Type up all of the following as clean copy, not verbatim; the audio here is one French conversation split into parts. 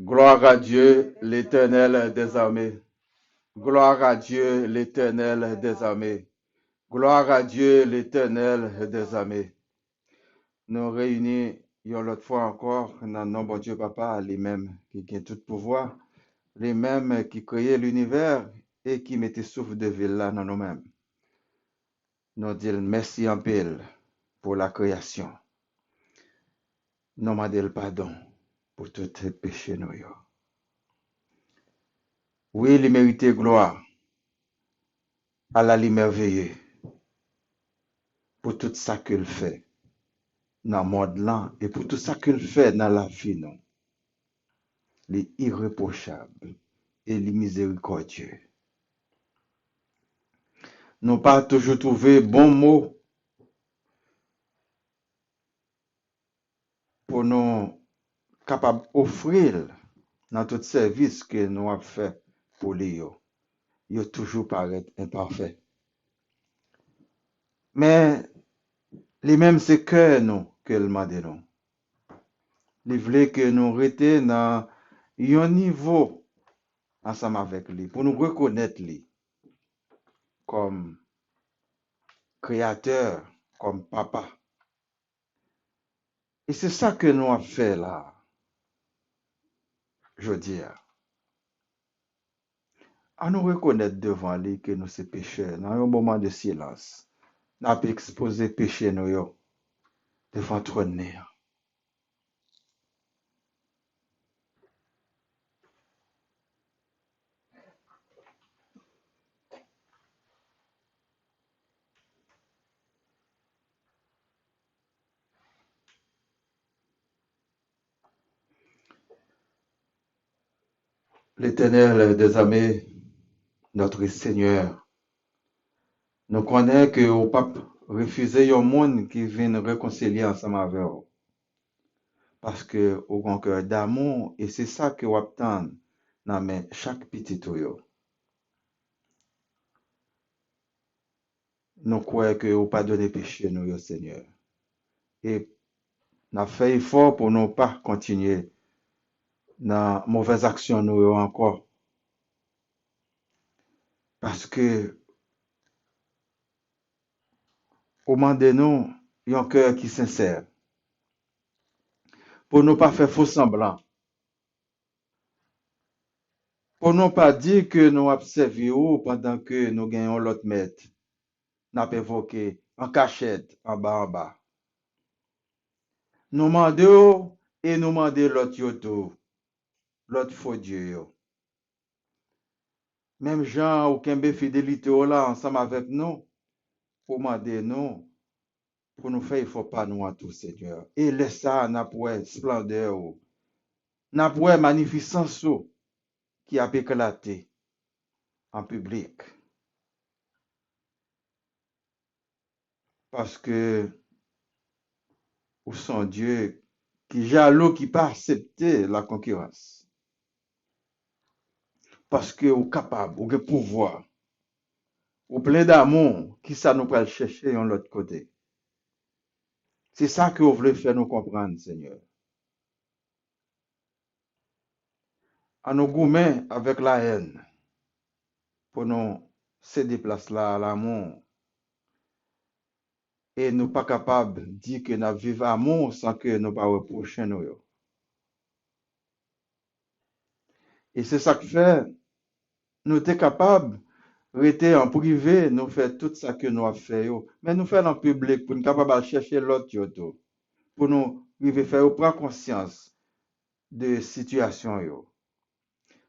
Gloire à Dieu, l'Éternel des armées. Gloire à Dieu, l'Éternel des armées. Gloire à Dieu, l'Éternel des armées. Nous réunis l'autre fois encore dans le nom de Dieu Papa, les mêmes qui ont tout pouvoir, les mêmes qui créaient l'univers et qui mettaient souffle de vie là dans nous-mêmes. Nous disons merci en pile pour la création. Nous demandons pardon pour tous les péchés nous. Oui, il mérite gloire à la merveilleux pour tout ça qu'il fait dans le monde là et pour tout ça qu'il fait dans la vie, non. Les irréprochables et les miséricordieux. Nous pas toujours trouvé bon mot pour nous capables d'offrir dans tout service que nous avons fait pour lui. Il toujours paraît imparfait. Mais les mêmes c'est que nous que le demande nous. Il voulait que nous restions dans un niveau ensemble avec lui pour nous reconnaître lui comme créateur, comme papa. Et c'est ça que nous avons fait là, je veux dire. À nous reconnaître devant lui que nous sommes pécheurs. Dans un moment de silence, nous avons exposé péché nous devant trône. L'Éternel des armées, notre Seigneur, nous connaissons que au pape refusé un monde qui vient réconcilier ensemble avec nous. Parce que au grand cœur d'amour, et c'est ça que vous obtenez dans chaque petit toyo. Nous croyons que vous pardonnez péché nous, Seigneur. Et nous avons fait effort pour ne pas continuer dans mauvaise action nous encore. Parce que au moment de nous, il y a un cœur qui est sincère. Pour ne pas faire faux semblant. Pour ne pas dire que nous avons servi pendant que nous gagnons l'autre maître. Nous avons évoqué en cachette, en bas, en bas. Nous demandons et nous demandons l'autre yoto, l'autre faux Dieu. Même Jean ou Kembe fidélité là ensemble avec nous, pour demander nous, pour nous faire, il ne faut pas nous à tout, Seigneur. Et laisse ça, n'a pas splendeur, n'a pas magnificence qui a éclaté en public. Parce que, ou son Dieu, qui jaloux, qui pas accepter la concurrence. Parce que ou capable, ou que pouvoir, ou plein d'amour, qui ça nous peut le chercher de l'autre côté. C'est ça que vous voulez faire nous comprendre, Seigneur. À nos gourmets avec la haine, pour nous céder place là à l'amour. Et nous pas capables de dire que nous vivons l'amour sans que nous pas reprocher nous. Et c'est ça que fait, nous sommes capables rester en privé, nous faire tout ça que nous avons fait. Mais nous faisons en public pour nous capables de chercher l'autre, pour nous faire prendre conscience de la situation.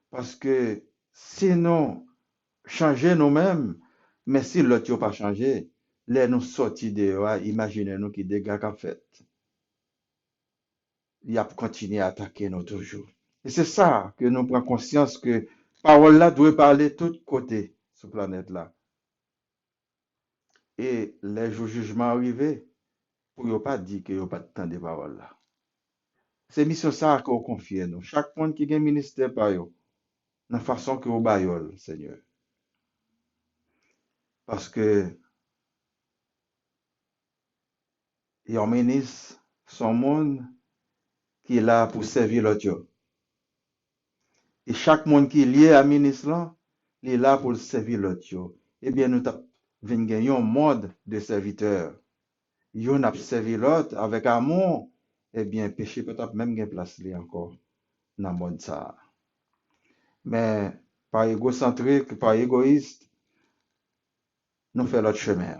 Parce que sinon, changer nous-mêmes, mais si l'autre n'a pas changé, là nous sortis de imaginez-nous qui dégâts qu'a fait. Il a continué à attaquer nous toujours. Et c'est ça que nous prenons conscience que parole là doit parler de tous côtés sur la planète là. Et les jours jugement arrivés, pour ne pas dire qu'il n'y a pas de temps de parole là. C'est mission ça qu'on confie nous. Chaque monde qui a un ministère par eux, de la façon que vous baillez, Seigneur. Parce que il y a un ministre, son monde, qui est là pour servir l'autre. Et chaque monde qui est lié à ministre là, il est là pour le servir l'autre. Eh bien, nous avons gagné un mode de serviteur. Yon a servi l'autre avec amour. Eh bien, péché peut-être même gain place li encore dans le monde ça. Mais par égocentrique, par égoïste, nous faisons l'autre chemin.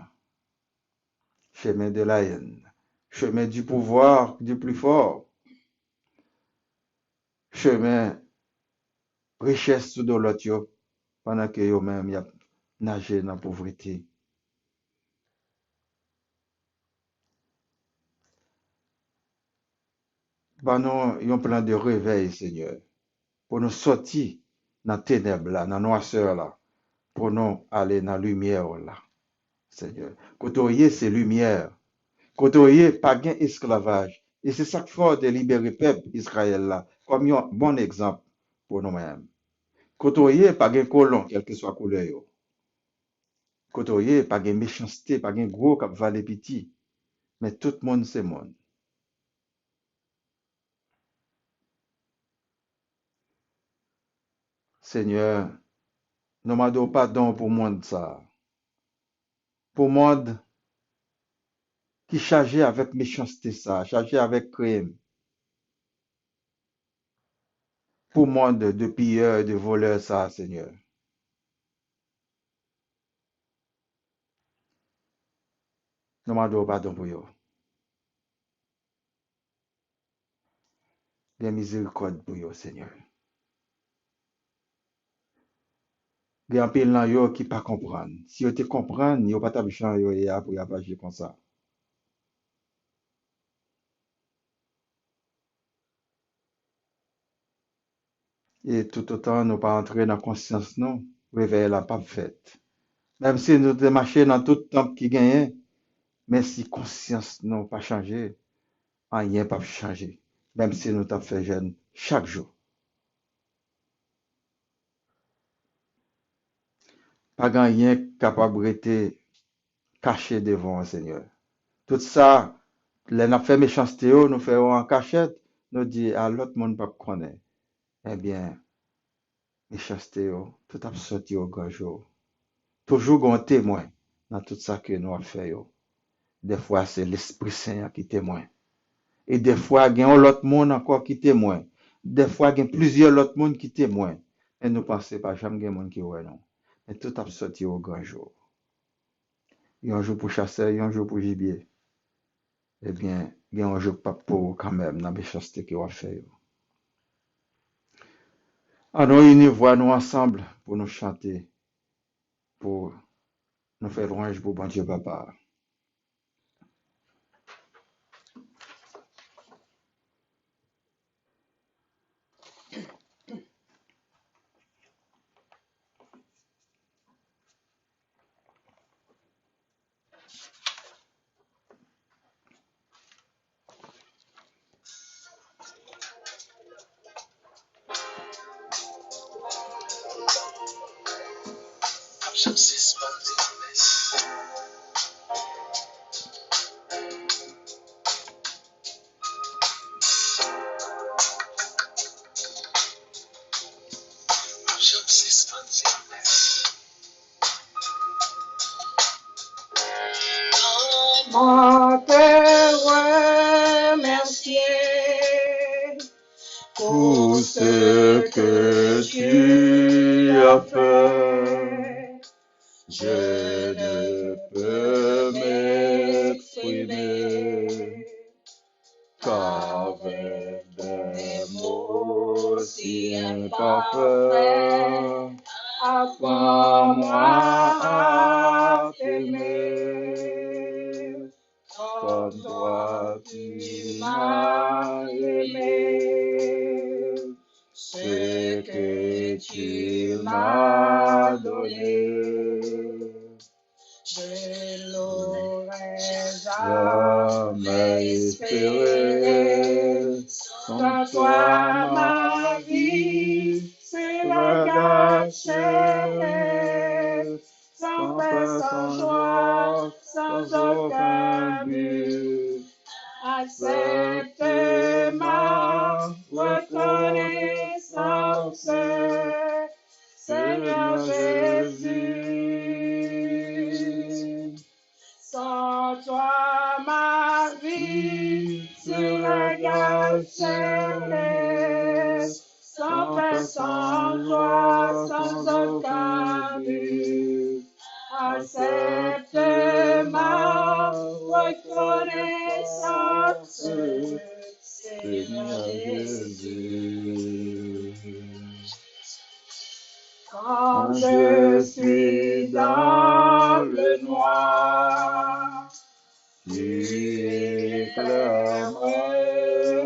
Chemin de la haine. Chemin du pouvoir du plus fort. Chemin richesse sous de l'autre pendant que yo même y a nagé dans la pauvreté. Bah nous, un plan de réveil, Seigneur, pour nous sortir dans les ténèbres là, dans la noirceur là, pour nous aller dans la lumière là, Seigneur. Côtoyer ces lumières, côtoyer pas gain esclavage. Et c'est ça qu'il faut de libérer le peuple Israël là, comme un bon exemple pour nous-mêmes. Côtoyer pas gain colon, quel que soit couleur yo. Côtoyer pas gain méchanceté, pas gain gros cap valer petit, mais tout le monde c'est monde. Seigneur, nous demandons pardon pour le monde ça. Pour le monde qui est chargé avec méchanceté ça, chargé avec crime. Pour le monde de pilleurs, de voleurs ça, Seigneur. Nous demandons pardon pour eux. Bien miséricorde pour eux, Seigneur. Il y a un pile dans eux qui ne pas comprendre. Si ils te comprennent, ils ne pas t'habituer et après agir comme ça. Et tout autant, nous pas entrer dans la conscience, non, réveil la pas faite. Même si nous te marcher dans tout le temps qui gagne, mais si conscience n'a pas changé, rien pas changer. Même si nous t'avons fait jeune chaque jour. Pas rien capable d'être caché devant le Seigneur. Tout ça, les n'a fait méchanceté, nous faisons en cachette, nous dit à l'autre monde pas connaît. Eh bien, méchanceté, tout a sorti au grand jour. Toujours un témoin dans tout ça que nous avons fait. Des fois, c'est l'Esprit Saint qui témoigne. Et des fois, il y a l'autre monde encore qui témoigne. Des fois, il y a plusieurs autres monde qui témoignent. Et nous pensons pas jamais qu'il y a monde qui ouais non. Mais tout a sorti au grand jour. Il y a un jour pour chasser, il y a un jour pour gibier. Eh bien, il y a un jour pas pour quand même dans la méchanceté qu'il va faire. Alors, une voix nous ensemble pour nous chanter, pour nous faire louange pour bon Dieu Papa. On te remercier Pour ce que tu as fait, je ne peux m'exprimer qu'avec des mots si imparfaits. Apprends-moi Apprends-moi à à t'aimer t'aimer comme comme toi toi tu tu m'as m'as aimé. aimé. Ce Ce que que tu tu m'as m'as donné, donné, je l'aurais jamais jamais espéré. espéré. Sans Sans toi, toi, ma ma vie vie serait serait gâchée. gâchée. Sans Sans paix, paix, sans sans joie, joie, sans sans aucun aucun but. but. Accepte Accepte ma ma reconnaissance. reconnaissance. gâchés, sans paix, sans joie, sans aucun but. Accepte ma reconnaissance, Seigneur Jésus. Quand je suis dans le noir, tu éclaires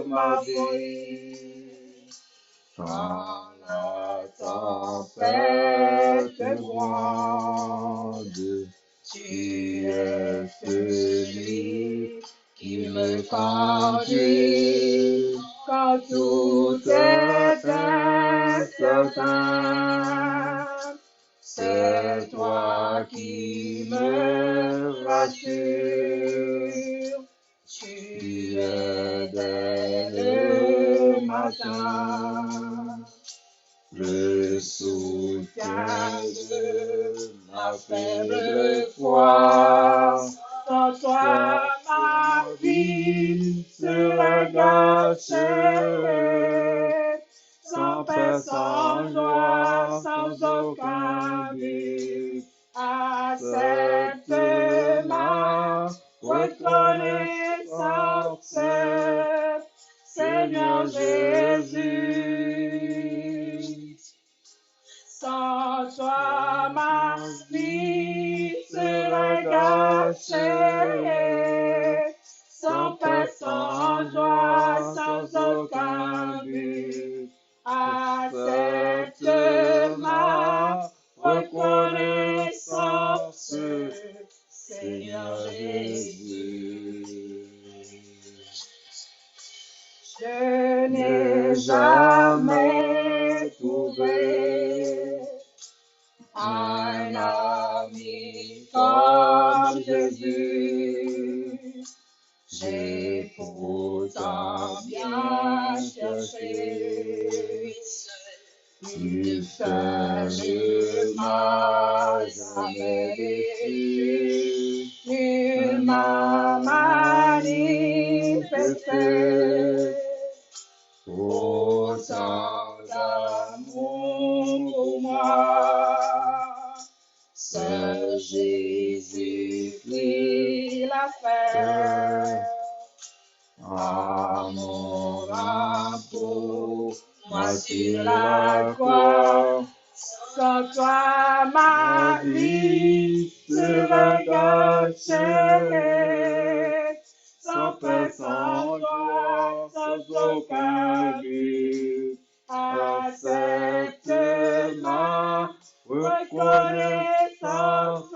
ma vie. Quand la tempête gronde, tu es celui qui me conduit. Quand tout est incertain, c'est toi qui me rassures. Tu es dès le matin le soutien de ma faible foi. Sans toi, ma vie serait gâchée, sans paix, sans joie, sans aucun but. Accepte ma reconnaissance, Seigneur Jésus. Sans toi, ma vie serait gâchée, sans paix, sans joie, sans aucun but. Accepte ma reconnaissance, Seigneur Jésus. Je n'ai jamais trouvé un ami comme Jésus. J'ai pourtant bien cherché, il seul ne m'a jamais déçu. Il m'a manifesté autant d'amour pour moi. Seul Jésus fit l'affaire. Amour pour moi sur la croix. Sans toi, ma vie serait gâchée, sans paix, sans joie, sans aucun but. Accepte ma reconnaissance,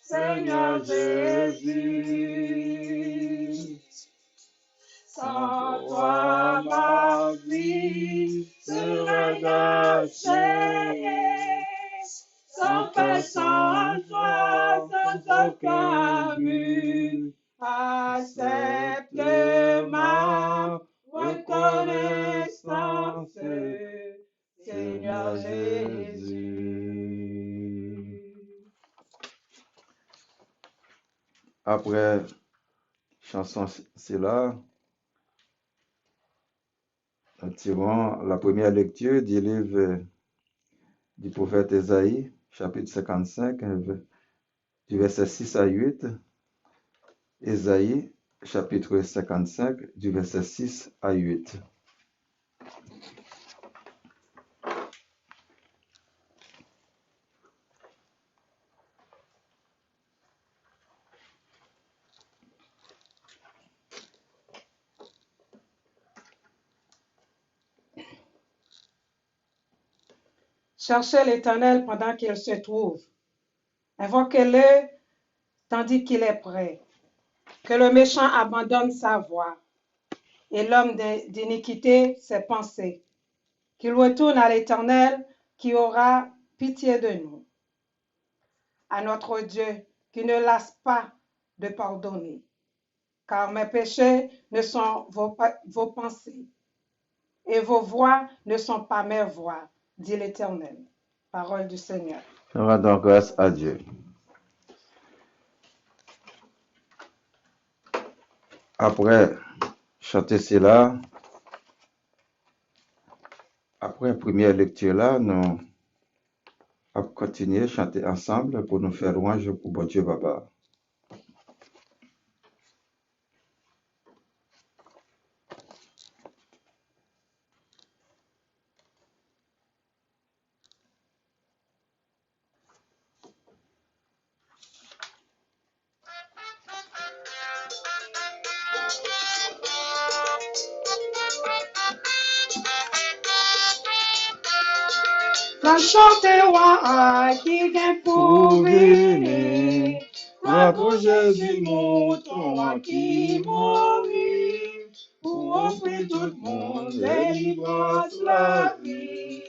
Seigneur Jésus. Sans toi, ma vie serait gâchée, sans paix, sans joie, sans aucun but. Accepte ma reconnaissance, Seigneur Jésus. Après chanson celle-là, nous tirons la première lecture du livre du prophète Ésaïe, chapitre 55, du verset 6 à 8. Ésaïe, chapitre 55, du verset 6 à 8. Cherchez l'Éternel pendant qu'il se trouve. Invoquez-le tandis qu'il est prêt. Que le méchant abandonne sa voie et l'homme d'iniquité ses pensées. Qu'il retourne à l'Éternel qui aura pitié de nous. À notre Dieu qui ne lasse pas de pardonner. Car mes péchés ne sont vos pensées et vos voies ne sont pas mes voies, dit l'Éternel. Parole du Seigneur. Rendons grâce à Dieu. Après chanter cela. Après la première lecture là, nous allons continuer à chanter ensemble pour nous faire louange pour bon Dieu Papa. La chanter roi qui vient pour venir. Roi pour Jésus, mouton qui mourit. Pour offrir tout le monde délivrance la vie.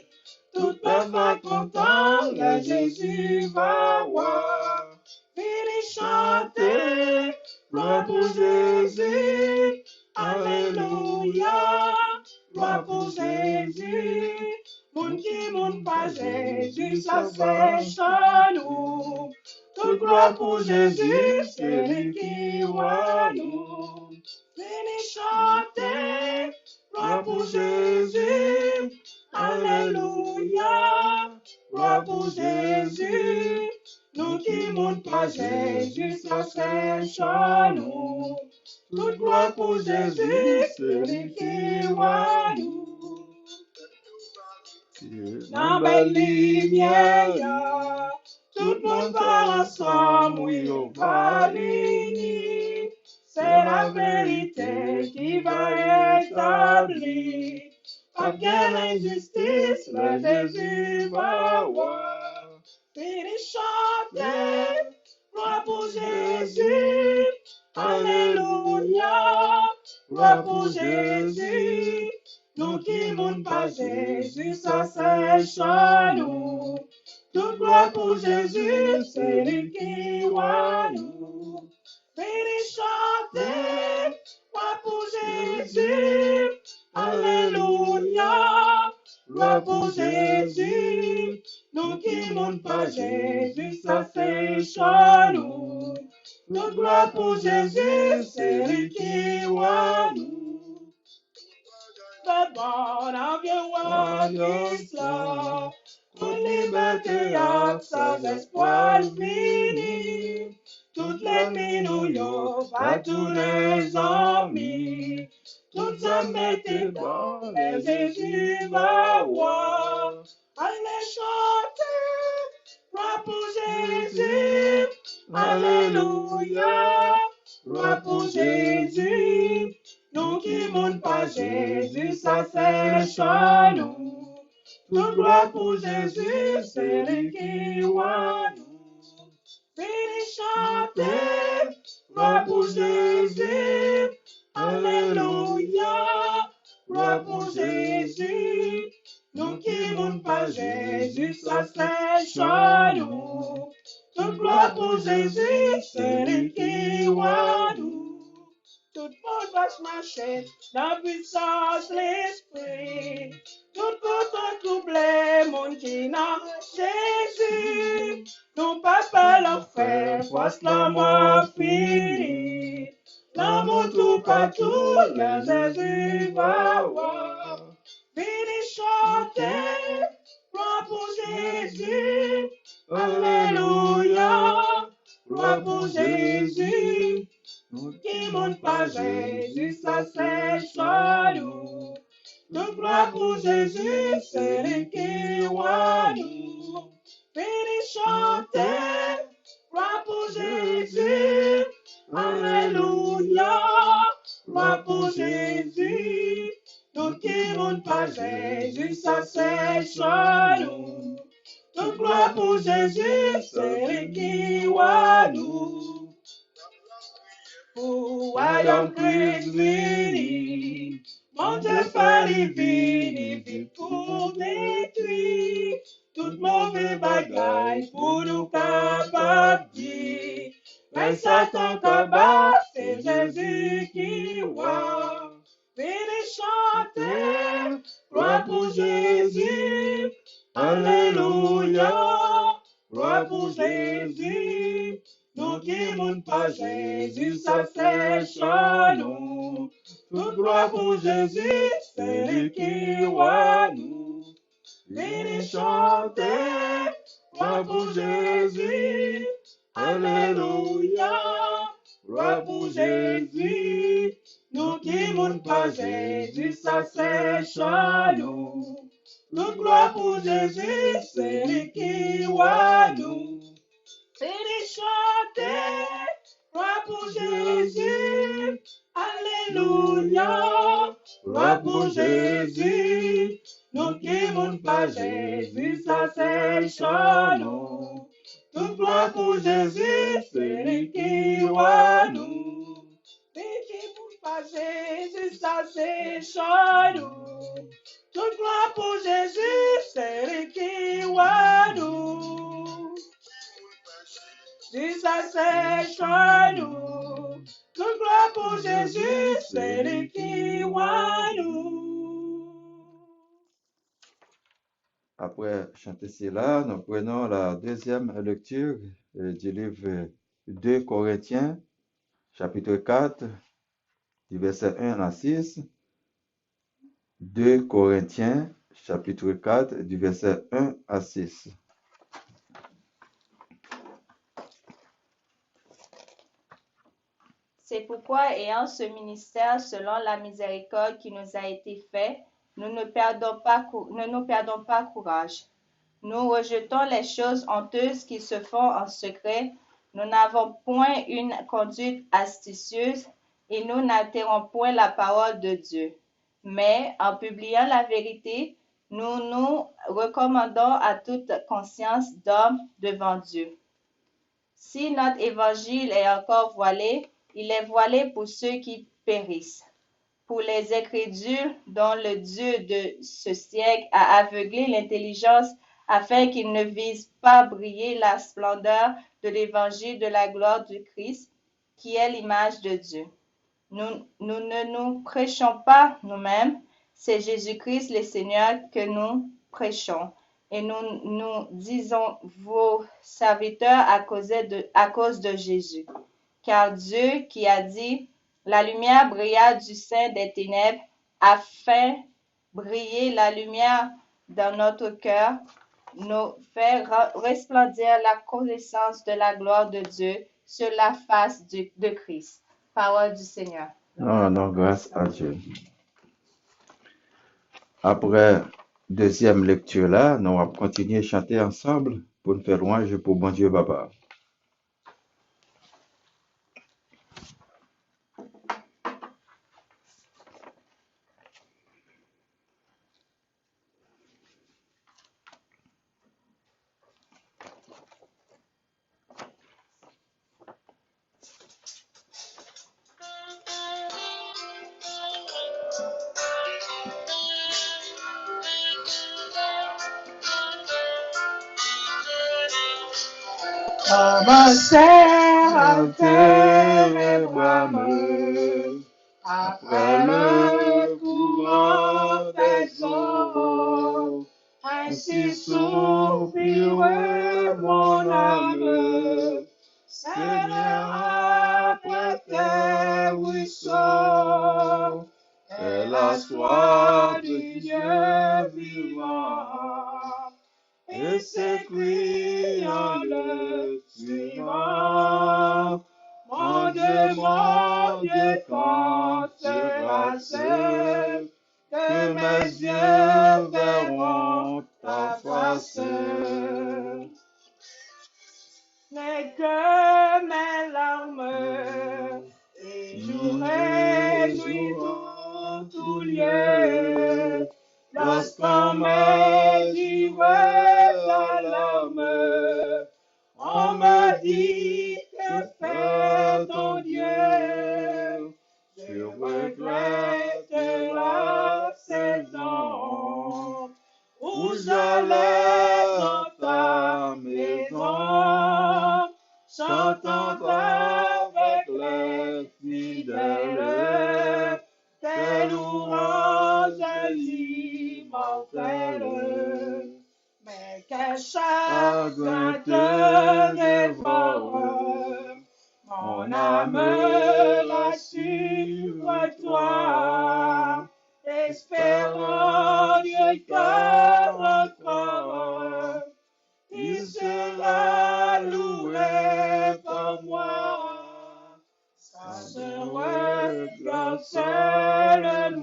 Tout peuple va content, le Jésus va voir. Venez chanter, gloire pour Jésus. Alléluia, gloire pour Jésus. Moun qui moun pas Jésus, ça c'est chez nous. Toute gloire pour Jésus, c'est lui qui voit nous. Venez chanter, gloire pour Jésus. Alléluia, gloire pour Jésus. Nous qui moun pas Jésus, ça c'est chez nous. Toute gloire pour Jésus, c'est lui qui voit nous. Dans belle lumière, tout le monde va ensemble, oui, on va l'unir. C'est la vérité qui va établir. Pas bien l'injustice, le Jésus va voir. Venez chanter, gloire pour Jésus. Alléluia, gloire pour Jésus. Nous qui moun pas Jésus, ça c'est chez nous. Toute gloire pour Jésus, c'est lui qui voit nous. Venez chanter, gloire pour Jésus. Alléluia, gloire pour Jésus. Nous qui moun pas Jésus, ça c'est chez nous. Toute gloire pour Jésus, c'est lui qui voit nous. The born of your word is love. Toute liberté sans espoir fini. Toutes les minouilles, pas tous les amis. Toutes hommes étaient bons, et Jésus va voir. Allez chanter, gloire pour Jésus. Alléluia, gloire pour Jésus. Nous qui moun pas Jésus, ça c'est chez nous. Toute gloire pour Jésus, c'est lui qui voit nous. Venez chanter, gloire pour Jésus. Alléluia, gloire pour Jésus. Nous qui moun pas Jésus, ça c'est chez nous. Toute gloire pour Jésus, c'est lui qui voit nous. Tout le monde va se marcher dans la puissance de l'esprit. Tout le monde troublé, monde qui n'a Jésus. Nous pas pas l'enfer, voici la mort finie. L'amour tout partout, le Jésus va voir. Venez chanter, gloire pour Jésus. Alléluia, gloire pour Jésus. Nous qui moun pas Jésus, ça c'est chez nous. Toute gloire pour Jésus, c'est lui qui voit nous. Venez chanter, gloire pour Jésus. Alléluia, gloire pour Jésus. Nous qui moun pas Jésus, ça c'est chez nous. Toute gloire pour Jésus, c'est lui qui voit nous. Royaume Christ vini, mon Dieu fallait vini pour détruire toute mauvaise bagaille pour nous capables dire. Mais Satan combat, c'est Jésus qui voit. Venez chanter, gloire pour Jésus. Alléluia, gloire pour Jésus. Nous qui moun pas Jésus, ça c'est chez nous. Toute Toute gloire pour Jésus, celui qui roi nous. Venez chanter, gloire pour Jésus. Alléluia, gloire pour Jésus. Nous qui mourons pas Jésus, ça sèche à nous. Toute gloire pour Jésus, celui qui roi nous. Venez chanter, gloire pour Jésus. Alléluia, gloire pour Jésus. Nous qui mourons pas Jésus, ça sèche à nous. Toute gloire pour Jésus, celui qui roi nous. Nous qui mourons pas Jésus, ça sèche à nous. Toute gloire pour Jésus, celui qui roi nous. Jésus, ça sèche à nous. Toute gloire pour Jésus, celui qui roi nous. Après chanter cela, nous prenons la deuxième lecture du livre 2 Corinthiens, chapitre 4, du verset 1 à 6. 2 Corinthiens, chapitre 4, du verset 1 à 6. C'est pourquoi, ayant ce ministère selon la miséricorde qui nous a été faite, nous ne nous perdons pas courage. Nous rejetons les choses honteuses qui se font en secret. Nous n'avons point une conduite astucieuse et nous n'altérons point la parole de Dieu. Mais en publiant la vérité, nous nous recommandons à toute conscience d'homme devant Dieu. Si notre évangile est encore voilé, il est voilé pour ceux qui périssent, pour les incrédules dont le Dieu de ce siècle a aveuglé l'intelligence afin qu'ils ne visent pas briller la splendeur de l'évangile de la gloire du Christ, qui est l'image de Dieu. Nous ne nous prêchons pas nous-mêmes, c'est Jésus-Christ le Seigneur que nous prêchons. Et nous disons vos serviteurs à cause de Jésus. Car Dieu qui a dit, la lumière brilla du sein des ténèbres, a fait briller la lumière dans notre cœur, nous fait resplendir la connaissance de la gloire de Dieu sur la face de Christ. Parole du Seigneur. Non, grâce à Dieu. Après deuxième lecture là, nous allons continuer à chanter ensemble pour nous faire louange pour bon Dieu Papa. Commencez à faire et bramer après le courant des eaux. Ainsi souffrirait mon âme, Seigneur, après tes ruisseaux. Et la soif du Dieu vivant, et ses cris en le suivant. Mon Dieu, quand sera-t-il que mes yeux verront ta face? N'est que mes larmes, et jour dans tout lieu, lorsqu'on me dit l'alarme, on me dit que fait ton Dieu. Je regrette la saison où j'allais dans ta maison, chantant avec les fidèles tes louanges immortelles. Mais quel chagrin te dévore, mon âme rassure-toi, espérant Dieu car encore, il sera loué par moi. Ça se regarde seulement,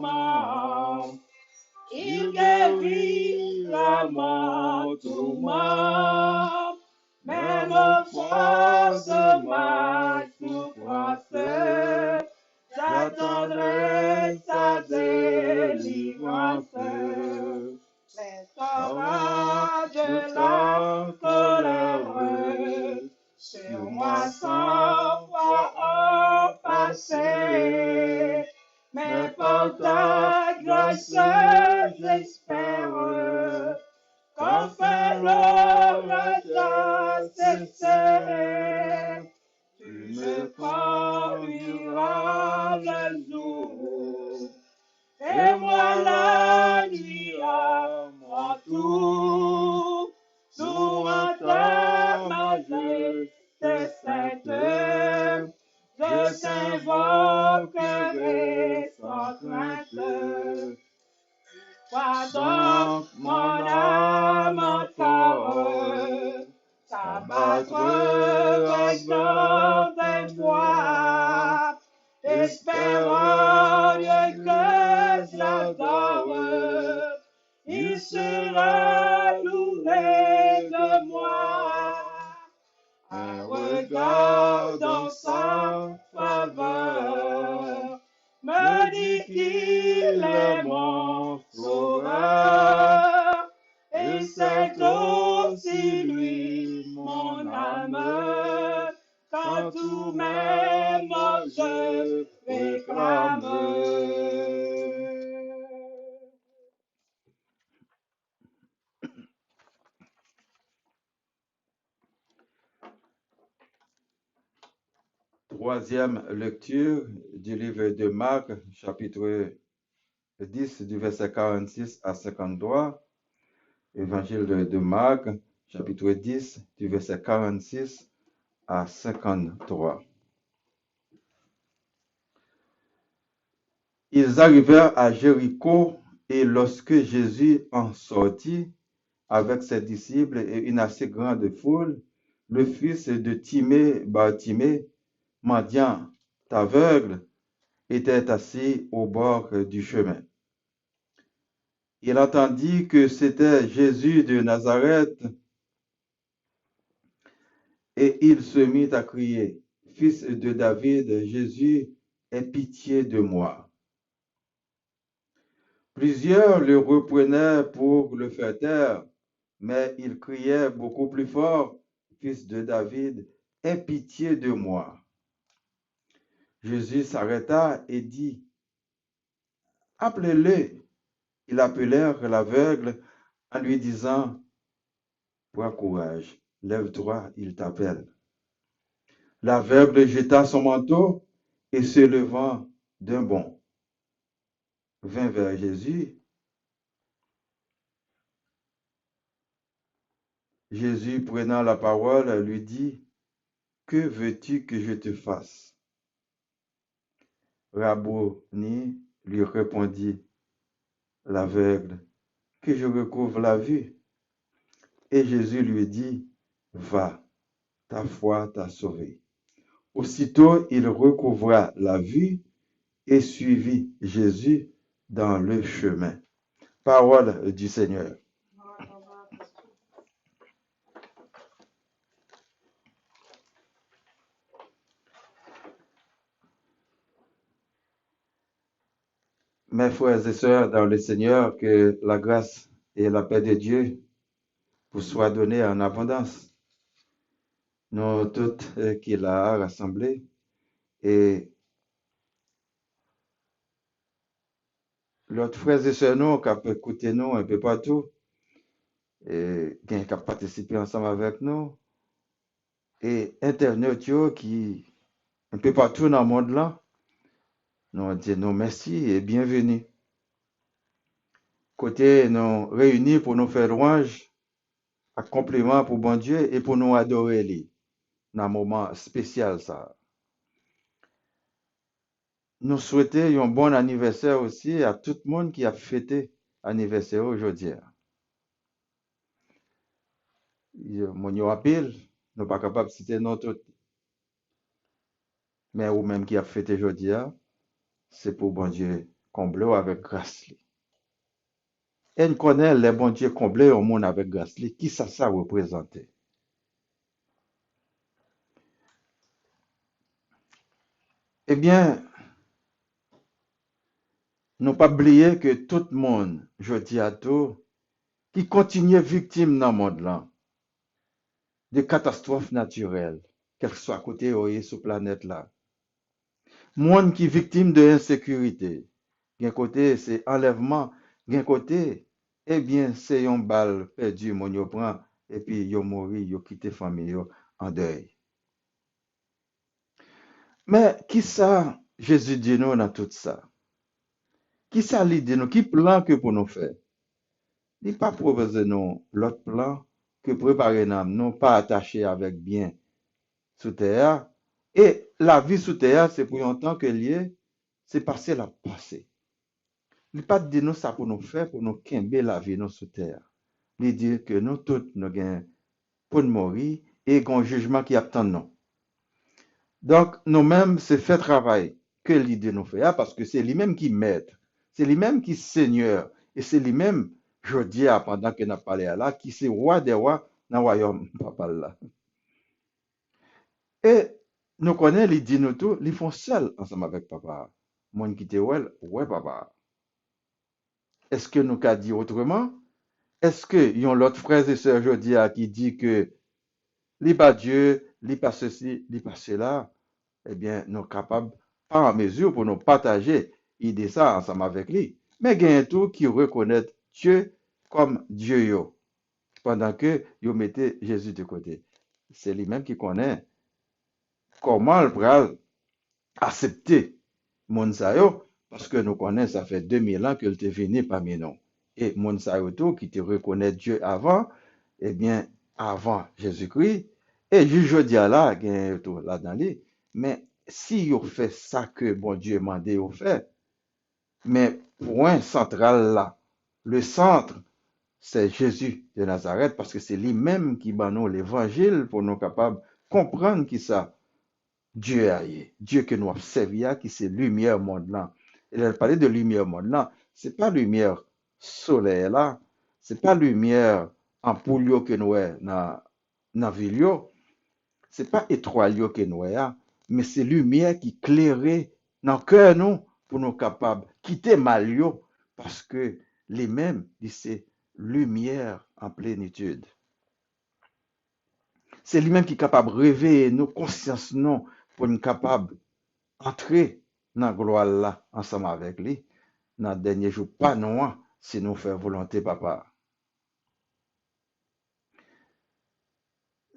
il guérira mon tourment, même force ma souffrance, j'attendrai sa délivrance. Les orages de la colère sur moi sans fois ont passé, mais par ta grâce j'espère qu'enfin l'orage a cessé. Tu me conduiras le jour et moi la nuit à mon tour, louant ta majesté sainte, je t'invoquerai sans crainte. Sois donc mon âme encore, s'abattre dans tes voies, espérant Dieu que je l'adore, il sera loué de moi. Un regard dans sa faveur me dit qu'il est mon sauveur, et c'est aussi lui mon âme, quand tout même je réclame. Troisième lecture du livre de Marc, chapitre 10, du verset 46 à 53. Évangile de Marc, chapitre 10, du verset 46 à 53. Ils arrivèrent à Jéricho, et lorsque Jésus en sortit avec ses disciples et une assez grande foule, le fils de Timée, Bartimée, mendiant aveugle, était assis au bord du chemin. Il entendit que c'était Jésus de Nazareth, et il se mit à crier, « Fils de David, Jésus, aie pitié de moi. » Plusieurs le reprenaient pour le faire taire, mais il criait beaucoup plus fort, « Fils de David, aie pitié de moi. » Jésus s'arrêta et dit, « Appelez-le. » Ils appelèrent l'aveugle en lui disant, « Prends courage, lève-toi, il t'appelle. » L'aveugle jeta son manteau et se levant d'un bond, vint vers Jésus. Jésus, prenant la parole, lui dit, « Que veux-tu que je te fasse? » Rabboni, lui répondit l'aveugle, « Que je recouvre la vue. » Et Jésus lui dit, « Va, ta foi t'a sauvé. » Aussitôt, il recouvra la vue et suivit Jésus dans le chemin. Parole du Seigneur. Mes frères et sœurs dans le Seigneur, que la grâce et la paix de Dieu vous soient données en abondance. Nous toutes qu'il a rassemblés et l'autre frères et sœurs nous qui ont écouté nous un peu partout et qui ont participé ensemble avec nous et internautes qui un peu partout dans le monde là, nous disons merci et bienvenue. Côté nous réunis pour nous faire louange, à compliment pour bon Dieu et pour nous adorer lui dans un moment spécial ça. nous souhaiter un bon anniversaire aussi à tout le monde qui a fêté anniversaire aujourd'hui. Mon yo appel, nous pas capable de citer notre, mais ou même qui a fêté aujourd'hui, c'est pour bon Dieu combler avec grâce. Et nous connaissons les bon Dieu combler au monde avec grâce. Qui ça représente? Eh bien, nous pas oublier que tout le monde, je dis à tout, qui continue victime dans le monde là, de catastrophes naturelles, quel que soit côté où est sur planète là. Monde qui victime de insécurité. D'un côté, c'est enlèvement. D'un côté, eh bien, c'est une balle perdue, mon yo prend, et puis yo mori, yo quitté famille yo en deuil. Mais qui ça, Jésus dit nous dans tout ça? Qui ça lui dit nous? Qui plan que pour nous faire? Il pas proposer nous l'autre plan que préparer nous, pas attaché avec bien sous terre. Et la vie sous terre, c'est pour un temps que lié, c'est passé la passé. Il pas dit nous ça pour nous faire, pour nous quimber la vie nous sous terre. Il dit que nous tous, nous gagnons pour nous mourir et qu'on jugement qui attend nous. Donc, nous-mêmes, c'est fait travail que l'idée nous fait, parce que c'est lui-même qui maître, c'est lui-même qui seigneur, et c'est lui-même, je dis, pendant que nous parlé là, qui c'est roi des rois dans le royaume, papa là. Et nous connaissons, il dit nous tout, ils font seul ensemble avec papa. Mon qui te ouais, papa. Est-ce que nous qu'a dit autrement? Est-ce que y a l'autre frère et sœur aujourd'hui qui dit que li pas Dieu, li pas ceci, li pas cela? Eh bien, nous sommes capables, pas en mesure pour nous partager idée ça ensemble avec lui. Mais il y a un tout qui reconnaît Dieu comme Dieu yo, pendant que vous mettez Jésus de côté. C'est lui-même qui connaît comment le bral accepter mon yo, parce que nous connaissons, ça fait 2000 ans qu'il est venu parmi nous. Et mon tout qui te reconnaît Dieu avant, eh bien, avant Jésus-Christ, et je dis là, il y a un tout là dans lui, mais si vous fait ça que bon Dieu m'a dit vous fait, mais point central là, le centre, c'est Jésus de Nazareth, parce que c'est lui-même qui bat nous l'évangile pour nous capables de comprendre qui ça. Dieu a Dieu que nous observons, qui c'est lumière monde là. Il a parlé de lumière monde là. C'est pas lumière soleil là. C'est pas lumière ampoule que nous avons dans ville. C'est pas étoile que nous avons, mais c'est lumière qui éclaire dans cœur nous pour nous capables quitter mal parce que les mêmes c'est lumière en plénitude. C'est lui-même qui est capable de réveiller nos consciences non pour nous capables d'entrer dans la gloire là ensemble avec lui dans le dernier jour pas non si nous faisons volonté papa.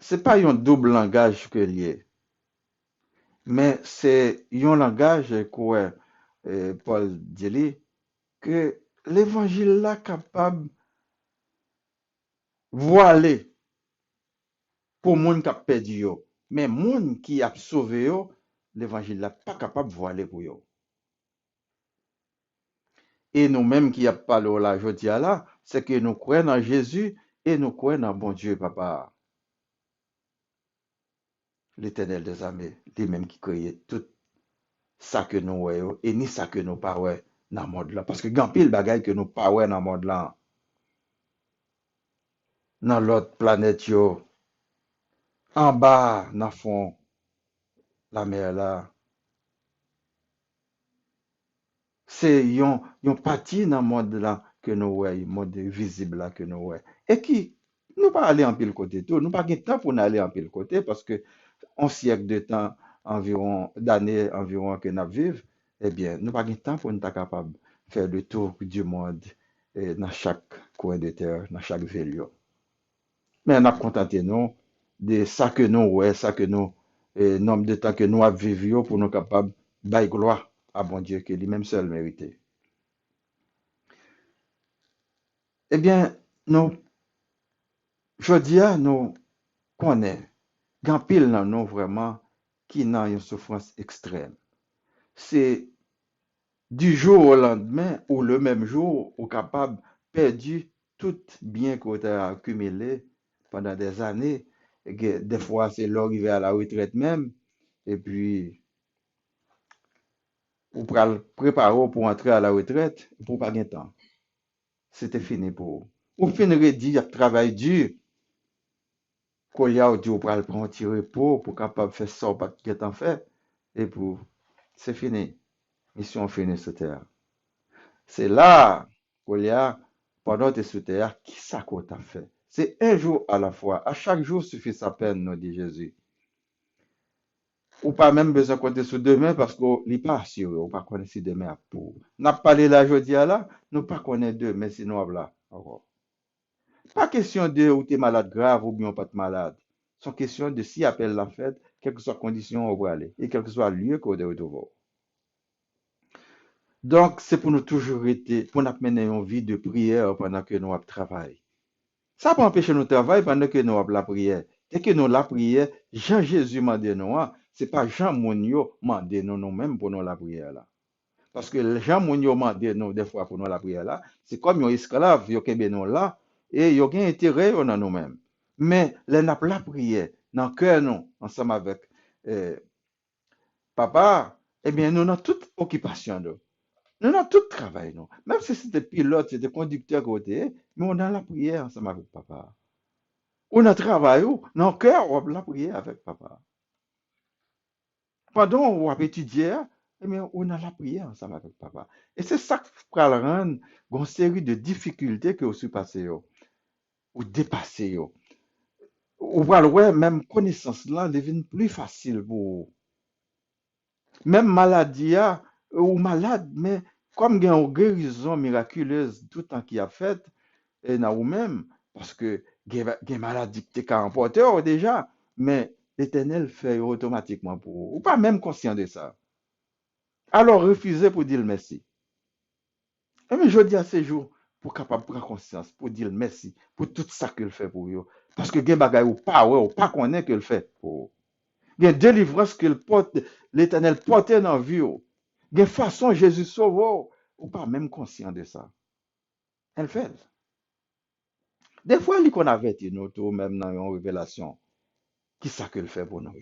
C'est pas un double langage que lié, mais c'est un langage que Paul dit que l'évangile là capable voiler pour monde qui a perdu yo, mais monde qui a sauvé yo, l'évangile là pas capable voiler pour yo. Et nous-mêmes qui a parlé là aujourd'hui là, c'est que nous croyons en Jésus et nous croyons en bon Dieu papa. L'Éternel des armées, lui-même qui crée tout ça que nous voyons et ni ça que nous pas ouais dans le monde là parce que grand pile bagaille que nous pas ouais dans le monde là dans l'autre planète yo en bas dans fond la mer là c'est yon partie dans le monde là que nous voyons monde visible là que nous voyons et qui nous pas aller en pile côté tout nous pas de temps pour aller en pile côté parce que un siècle de temps environ d'années environ que nous vivons eh bien nous pas de temps pour nous être capable de faire le tour du monde dans chaque coin de terre dans chaque ville. Mais on a contenté nous de ça que nous ouais ça que nous nombre de temps que nous avons vécu pour nous capables de gloire à bon Dieu que lui-même seul mérité. Eh bien nous je dis à nous connaît grand pile dans nous vraiment qui n'a une souffrance extrême. C'est du jour au lendemain ou le même jour, ou capable perdu tout bien qu'on a accumulé pendant des années. Et que des fois, c'est l'arrivée à la retraite même. Et puis, ou préparer pour entrer à la retraite, pour pas de temps. C'était fini pour vous. Ou finirez dire travail dur, qu'on y a dit, ou pour prendre un petit repos, pour capable faire ça, pas de temps fait. Et pour, c'est fini. Mission finie sur terre. C'est là qu'on y a, pendant que tu es sur terre, qui ça qu'on t'a fait? C'est un jour à la fois. À chaque jour suffit sa peine, nous dit Jésus. Ou pas même besoin de compter sur demain parce qu'on n'est pas assuré, on ne pas connaître si demain a pour. N'a pas parlé là jeudi à là, nous pas connaître demain si nous là. Encore. Pas question de ou tu es malade grave ou bien pas de malade. C'est question de si appelle la fête, quelle que soit la condition où on va aller et quel que soit le lieu qu'on doit retrouver. Donc, c'est pour nous toujours être, pour nous mener une vie de prière pendant que nous travaillons. Ça peut empêcher nous de travailler pendant que nous avons la prière. Dès que nous la prière, Jean-Jésus m'a dit nous, c'est pas Jean Mounio m'a dit nous-mêmes pour nous la prière là. Parce que Jean Mounio m'a dit nous des fois pour nous la prière là, c'est comme un esclave, yo kebe nous là, et yo gen intérêt dans nous-mêmes. Mais les n'a la prière, dans le cœur nous, ensemble avec euh, papa, eh bien nous avons toute occupation nous. Nous avons tout travail nous. Même si c'était pilote, c'était conducteur côté, mais on a la prière ensemble avec papa. On a travaillé, dans le cœur, on a la prière avec papa. Pendant on a étudié, eh bien, on a la prière ensemble avec papa. Et c'est ça qui va le rendre une série de difficultés que vous surpassez, ou dépassez. Ou va le même connaissance là devient plus facile pour vous. Même maladie, ou malade, mais comme il y a une guérison miraculeuse tout le temps qui a fait, et dans vous-même, parce que il y a des maladies qui sont emportées déjà, mais l'Éternel fait automatiquement pour vous. Ou pas même conscient de ça. Alors refusez pour dire merci. Et mais je dis à ces jours, pour capable prendre conscience, pour dire merci, pour tout ça qu'il fait pour vous. Parce que il y a des bagages ou pas, ouais, ou pas connaît qu'il fait pour vous. Il y a une délivrance que l'Éternel porte dans la vie. Il y a une façon Jésus sauve, ou pas même conscient de ça. Elle fait. Des fois, il qu'on avertit nous, tout, même dans une révélation, qui ça qu'il fait pour nous.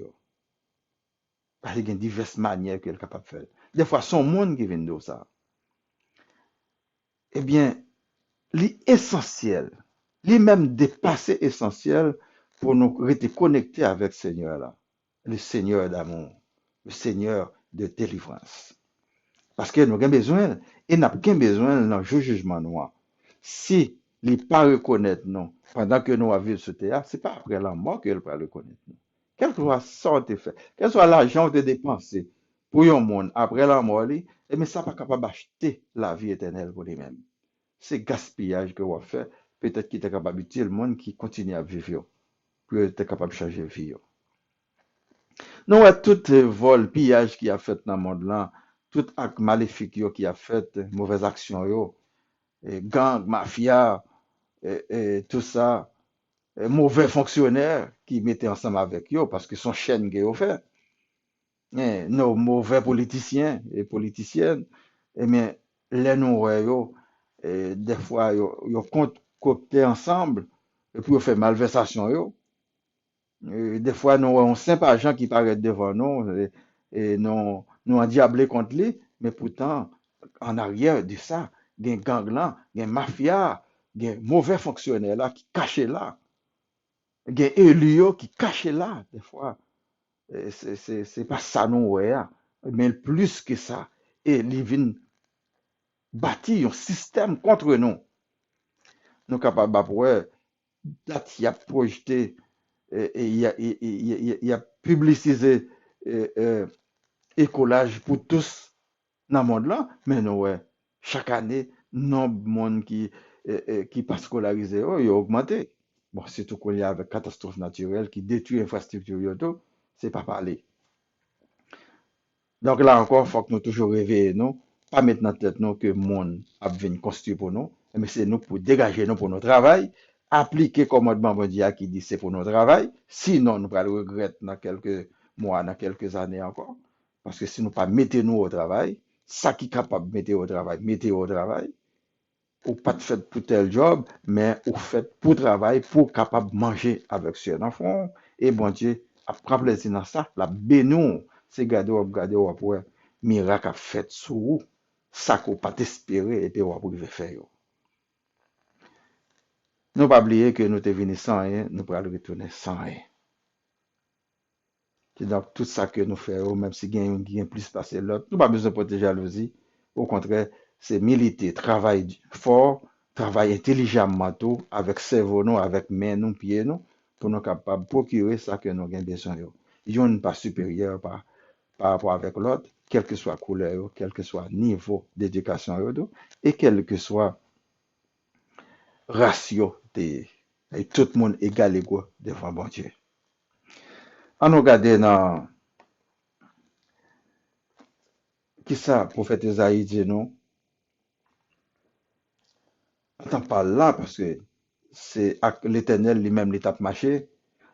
Parce qu'il y a diverses manières qu'il est capable de faire. Des fois, son monde qui vient de ça. Eh bien, l'essentiel, lui-même dépassé essentiel pour nous rester connectés avec le Seigneur là. Le Seigneur d'amour, le Seigneur de délivrance. Parce que nous avons besoin, et nous n'avons pas besoin dans le jugement noir. Si il ne pas reconnaître nous pendant que nous avons ce théâtre, ce n'est pas après la mort qu'il va reconnaître nous. Quel que soit ça que fait, quel soit l'argent que dépensé pour un monde après la mort, eh bien, ça n'est pas capable d'acheter la vie éternelle pour lui-même. C'est gaspillage que vous fait. Peut-être qu'il est capable de le monde qui continue à vivre, pour être capable de changer de vie. Nous avons tout vol, pillage qui a fait dans le monde là, tout acte maléfique qui a fait, mauvaise action, gang, mafia, tout ça, mauvais fonctionnaires qui mettaient ensemble avec eux parce que son chaîne qui ont fait. Nos mauvais politiciens et politiciennes, eh bien, les nous des fois, ils concocté ensemble et puis ils fait malversation. Des fois, nous avons un simple agent qui paraît devant nous et nous endiablés contre lui, mais pourtant, en arrière de ça, il y a un gang là, il y a une mafia, il y a un mauvais fonctionnaire là qui caché là, il y a un élu qui caché là, des fois. C'est pas ça nous ouais, mais plus que ça. Et ils viennent bâtir un système contre nous. Nous sommes capables de il a projeté, et il a publicisé écolage pour tous dans le monde là, mais nous, ouais, chaque année, le nombre de monde qui pas scolarisé, oh, il a augmenté. Bon, surtout qu'on y a avec catastrophe naturelle qui détruit l'infrastructure, c'est pas parler. Donc là encore, il faut que nous toujours réveiller nous, pas mettre dans la tête nous que le monde a venu construire pour nous, mais c'est nous pour dégager nous pour notre travail, appliquer le commandement mondial qui dit c'est pour notre travail, sinon nous allons le regretter dans quelques mois, dans quelques années encore, parce que si nous pas mettons nous au travail, ça qui est capable de mettre au travail. Ou pas de fait pour tel job, mais ou fait pour travail, pour capable manger avec ses enfants. Et bon Dieu, après plaisir dans ça, la bénou, c'est garder, ou après, miracle a fait sous vous, ça qu'on pas espérer et puis ou après faire. Yo. Nous pas oublier que nous te venus sans rien, nous pourrons retourner sans rien. C'est donc tout ça que nous faisons, même si gagne plus passé l'autre, nous pas besoin de protéger jalousie. Au contraire, c'est militer, travail fort, travail intelligemment tout, avec cerveau nous, avec main nous, pied nous, pour nous capables de procurer ça que nous avons besoin. Ils n'ont pas supérieur par rapport avec l'autre, quelle que soit la couleur, quel que soit le niveau d'éducation, et quel que soit le ratio, et tout le monde égal égaux devant bon Dieu. On nous regarde dans qui ça, prophète Esaïe dit non, on parle là parce que c'est l'Éternel lui-même l'état marché.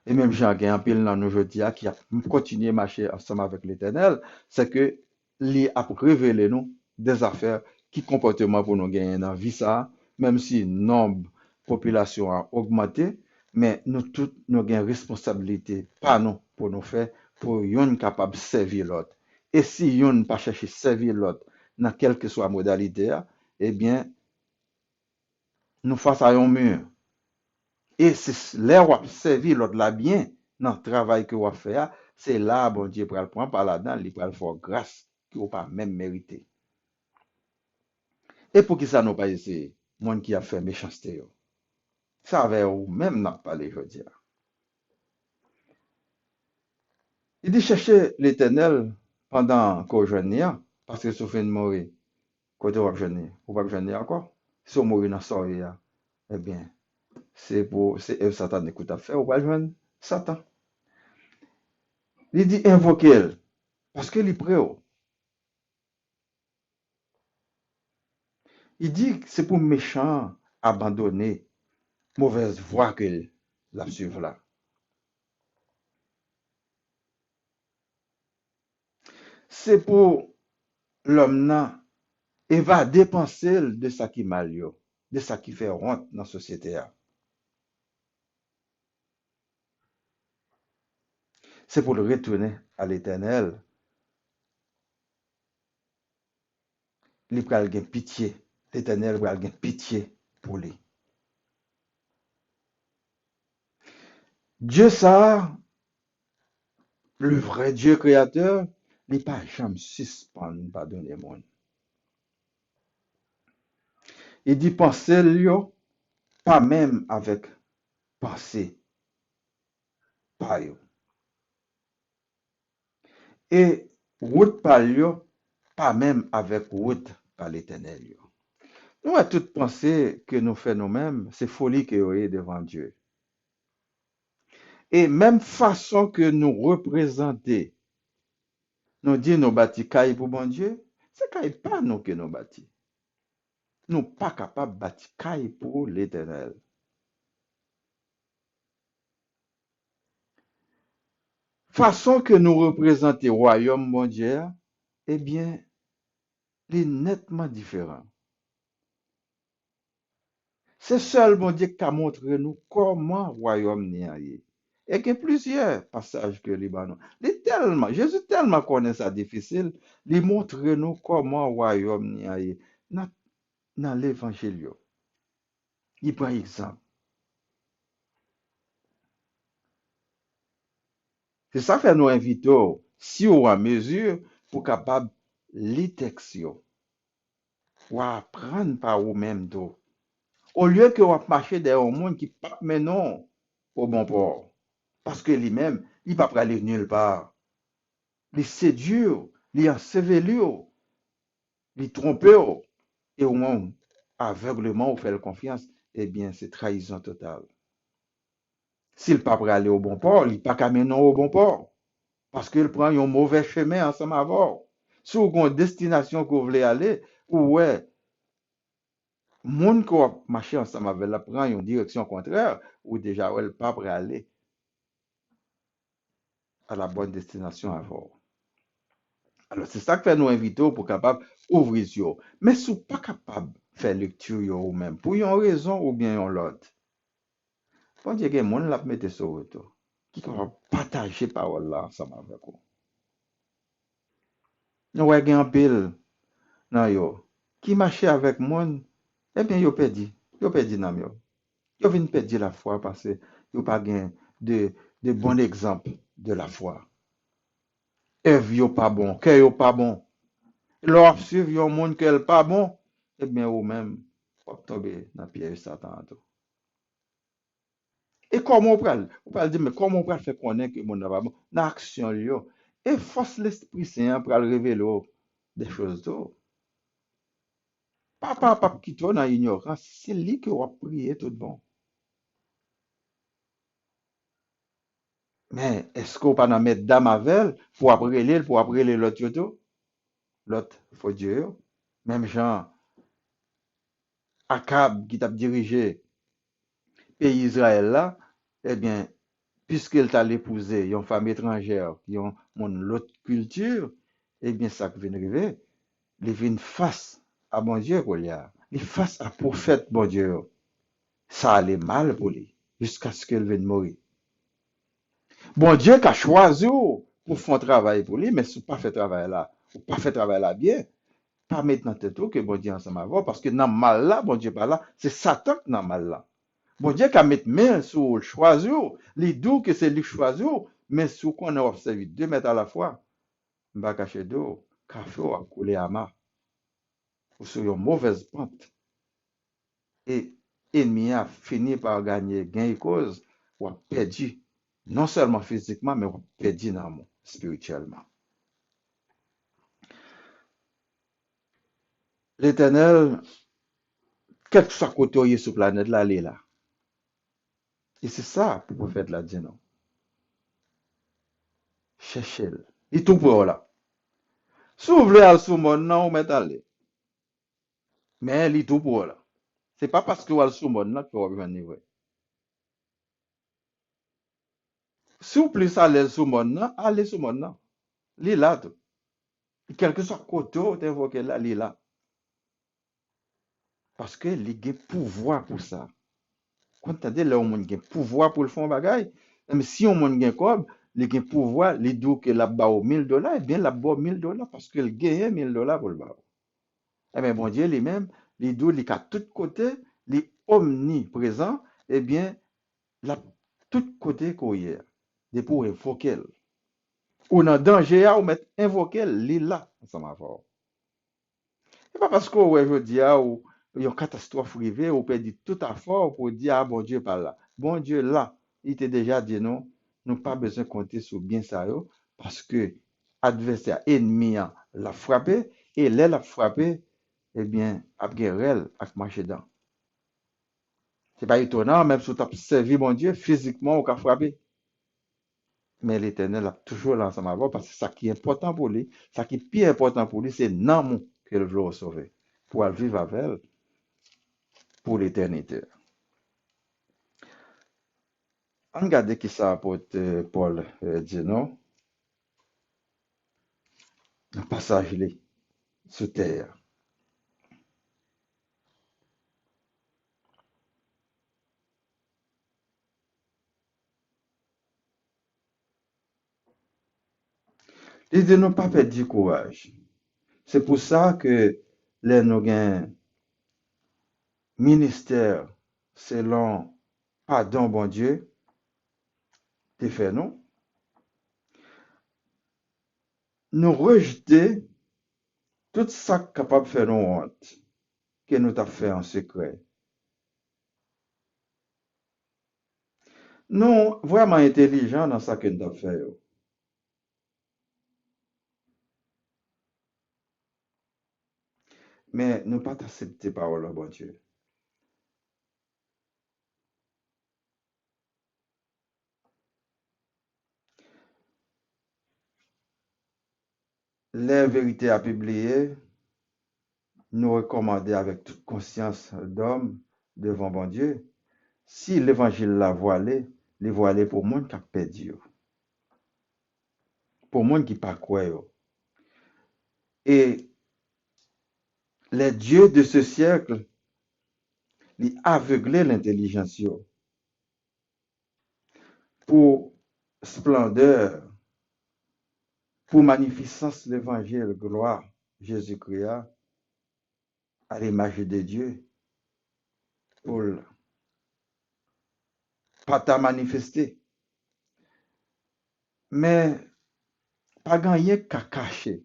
Et même Jean qui est en pile dans nous aujourd'hui qui a continué à marcher ensemble avec l'Éternel, c'est que lui a révélé nous des affaires qui comportement pour nous gagner dans la vie ça, même si nombre population a augmenté, mais nous tous nous avons responsabilité pas nous pour nous faire pour yon capable de servir l'autre. Et si yon pas chercher servir l'autre dans quelle que soit la modalité, eh bien nous face à un mur. Et c'est là où on servi l'autre là bien dans le travail que on fait, c'est là bon Dieu pour le prendre par là-dedans, il va le faire grâce que vous pas même mérité. Et pour qui ça nous pas essayer, monde qui a fait méchanceté yo. Ça avait ou même n'a pas parlé aujourd'hui. Il dit chercher l'Éternel pendant qu'on jeûne parce que si vous mourir, côté vous jeûner, vous pas jeûner encore. Si vous mourir dans soirée, eh bien, c'est Satan écoute à faire, vous pas jeûner Satan. Il dit invoquer parce que il prêt. Il dit que c'est pour méchant abandonner mauvaise voie que la suivre là. C'est pour l'homme là évader penser de ça qui mal yo, de ça qui fait honte dans la société. C'est pour le retourner à l'Éternel. Il va avoir pitié. L'Éternel va avoir pitié pour lui. Dieu ça, le vrai Dieu créateur, il n'est pas jamais suspendre pardonner monde. Il dit penser yo, pas même avec pensée par yo. Et route par yo, pas même avec route par l'Éternel. Yo. Nous avons toute pensée que nous faisons nous-mêmes, c'est folie que nous est devant Dieu. Et même façon que nous représenter, nous disons nous bâtis caille pour bon Dieu, c'est caille pas nous que nous bâtis. Nous pas capables de bâtir caille pour l'Éternel. Façon que nous représenter royaume bon Dieu, eh bien, il est nettement différent. C'est seul bon Dieu qui a montré nous comment le royaume n'est pas. Et il y a plusieurs passages que Libanon. Jésus tellement connaît ça difficile, il montre nous comment le royaume n'est pas. Dans l'évangile. Il prend exemple. C'est ça fait nous inviter, si on a mesure, pour capable les textes, ou apprendre par vous-même. Au lieu que on marcher derrière un monde qui pas maintenant au bon port. Parce que lui-même, il ne va pas aller nulle part. Il séduit, il enseveli, il trompe, et au moins, aveuglement, ou fait confiance, eh bien, c'est trahison totale. S'il ne peut pas aller au bon port, il ne peut pas mener au bon port. Parce qu'il prend un mauvais chemin ensemble avec. Si vous avez une destination que vous voulez aller, ou ouais, monde qui va marcher ensemble avec la prend une direction contraire, ou déjà, ouais, pas prêt à aller à la bonne destination avant. Alors, c'est ça que fait nous inviter pour capable ouvrir yo. Mais si vous pas capable de faire lecture yo ou même, pour une raison ou bien une l'autre, bon Dieu, il y a des gens qui mettent sur retour, qui capable partager parole là ensemble avec vous. Nous avons un pile dans yo, qui marche avec monde, eh bien, yo perdu dans yo. Yo vient perdre la foi parce que yo pas gain de bons exemples de la foi. Eve yo pas bon, que yo pas bon. Lò suiv yon moun kel pas bon, eh bien ou même, wap tomber dans piège Satan tout. Et comment on pral dire, mais comment on pral faire connaître que moun nan pas bon? Dans action yo. Et force l'Esprit Saint pral révéler ou des choses tout. Pas quitter dans ignorance, c'est lui que wap prier tout bon. Mais est-ce qu'on pas nan mettre dame avec pour après l'autre yo tout? L'autre, faut Dieu. Même Jean, Akab qui t'a dirigé pays Israël là, eh bien, puisqu'il t'a épousé une femme étrangère, qui ont l'autre culture, eh bien, ça qui vient arriver, il vient face à bon Dieu, Goliath. Il face à prophète, bon Dieu. Ça allait mal pour lui, jusqu'à ce qu'il vienne mourir. Bon Dieu qui a choisi pour faire un travail pour lui, mais si pas fait travail là, ou pas fait travail là bien, pas mettre dans tête que bon Dieu ensemble avec, parce que dans le mal là, bon Dieu pas là, c'est Satan qui dans le mal là. Bon Dieu qui a mis main sur le choisir, il dit que c'est lui qui choisit, mais si on a observé 2 mètres à la fois, on va cacher d'eau, café a coulé à main, ou sur une mauvaise pente. Et l'ennemi a fini par gagner gain et cause, ou a perdu, non seulement physiquement, mais ou a perdu dans le monde, spirituellement. L'Éternel, quel que soit côté où il est sur la planète, là, il est là. Et c'est ça pour le prophète l'a dit, non. Cherchez-le. Il est tout pour vous là. Si vous voulez aller sur le monde, non, vous mettez aller. Mais il est tout pour vous là. C'est pas parce que vous allez sur le monde là que vous allez venir. Si vous voulez aller sur le monde là, allez sur le monde là. Il est là tout. Et quel que soit le côté où vous invoquez là, il est là. Parce que il a pouvoir pour ça. Quand tu dis là, on a pouvoir pour le faire bagaille, mais si on a comme, il a pouvoir, il dit que là bas $1000, eh bien là bas $1000 parce qu'il gagne $1000 pour le bas. Eh bien bon Dieu lui-même, il dit qu'il a tout côté, il est omniprésent, eh bien là tout côté qu'on y est, de pour invoquer. Ou dans danger ou mettre invoquer, il est là ensemble avec vous. C'est pas parce que je dis ou il y a une catastrophe arrivée, ou peut dire tout à fort pour dire ah bon Dieu par là. Bon Dieu là, il t'a déjà dit non, nous pas besoin de compter sur bien ça yo, parce que adversaire ennemi l'a frappé et l'a frappé, eh bien, a guerre a marché dedans. C'est pas étonnant même si tu as servi mon Dieu physiquement ou qu'a frappé. Mais l'Éternel a toujours l'ensemble avec parce que ça qui est important pour lui, ça qui est plus important pour lui, c'est non que le veut sauver pour vivre avec elle pour l'éternité. On regarde qui ça apporte Paul dit non, un passage là, sur terre. Il dit non pas perdre du courage. C'est pour ça que les nous gain ministère selon pardon bon Dieu, te fait non. Nous rejeter tout ça capable de faire nous honte que nous t'a fait en secret. Nous vraiment intelligents dans ça que nous t'a fait. Mais nous pas accepter parole bon Dieu. Les vérités à publier, nous recommander avec toute conscience d'homme devant bon Dieu. Si l'évangile l'a voilé, les voilé pour monde qui a perdu, pour monde qui pas croire. Et les dieux de ce siècle, ils aveuglaient l'intelligence pour splendeur, pour magnificence l'évangile, gloire, Jésus-Christ, à l'image de Dieu, pour pas ta manifester. Mais pas gagné qu'à cacher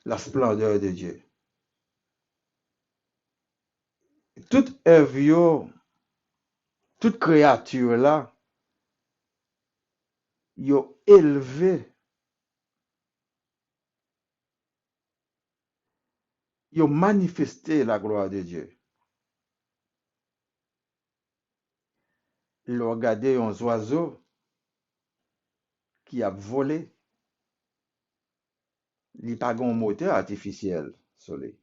la splendeur de Dieu. Toute œuvre, toute créature là, yo élevé, yo manifesté la gloire de Dieu. Ils ont regardé un oiseau qui a volé, il n'a pas un moteur artificiel soleil,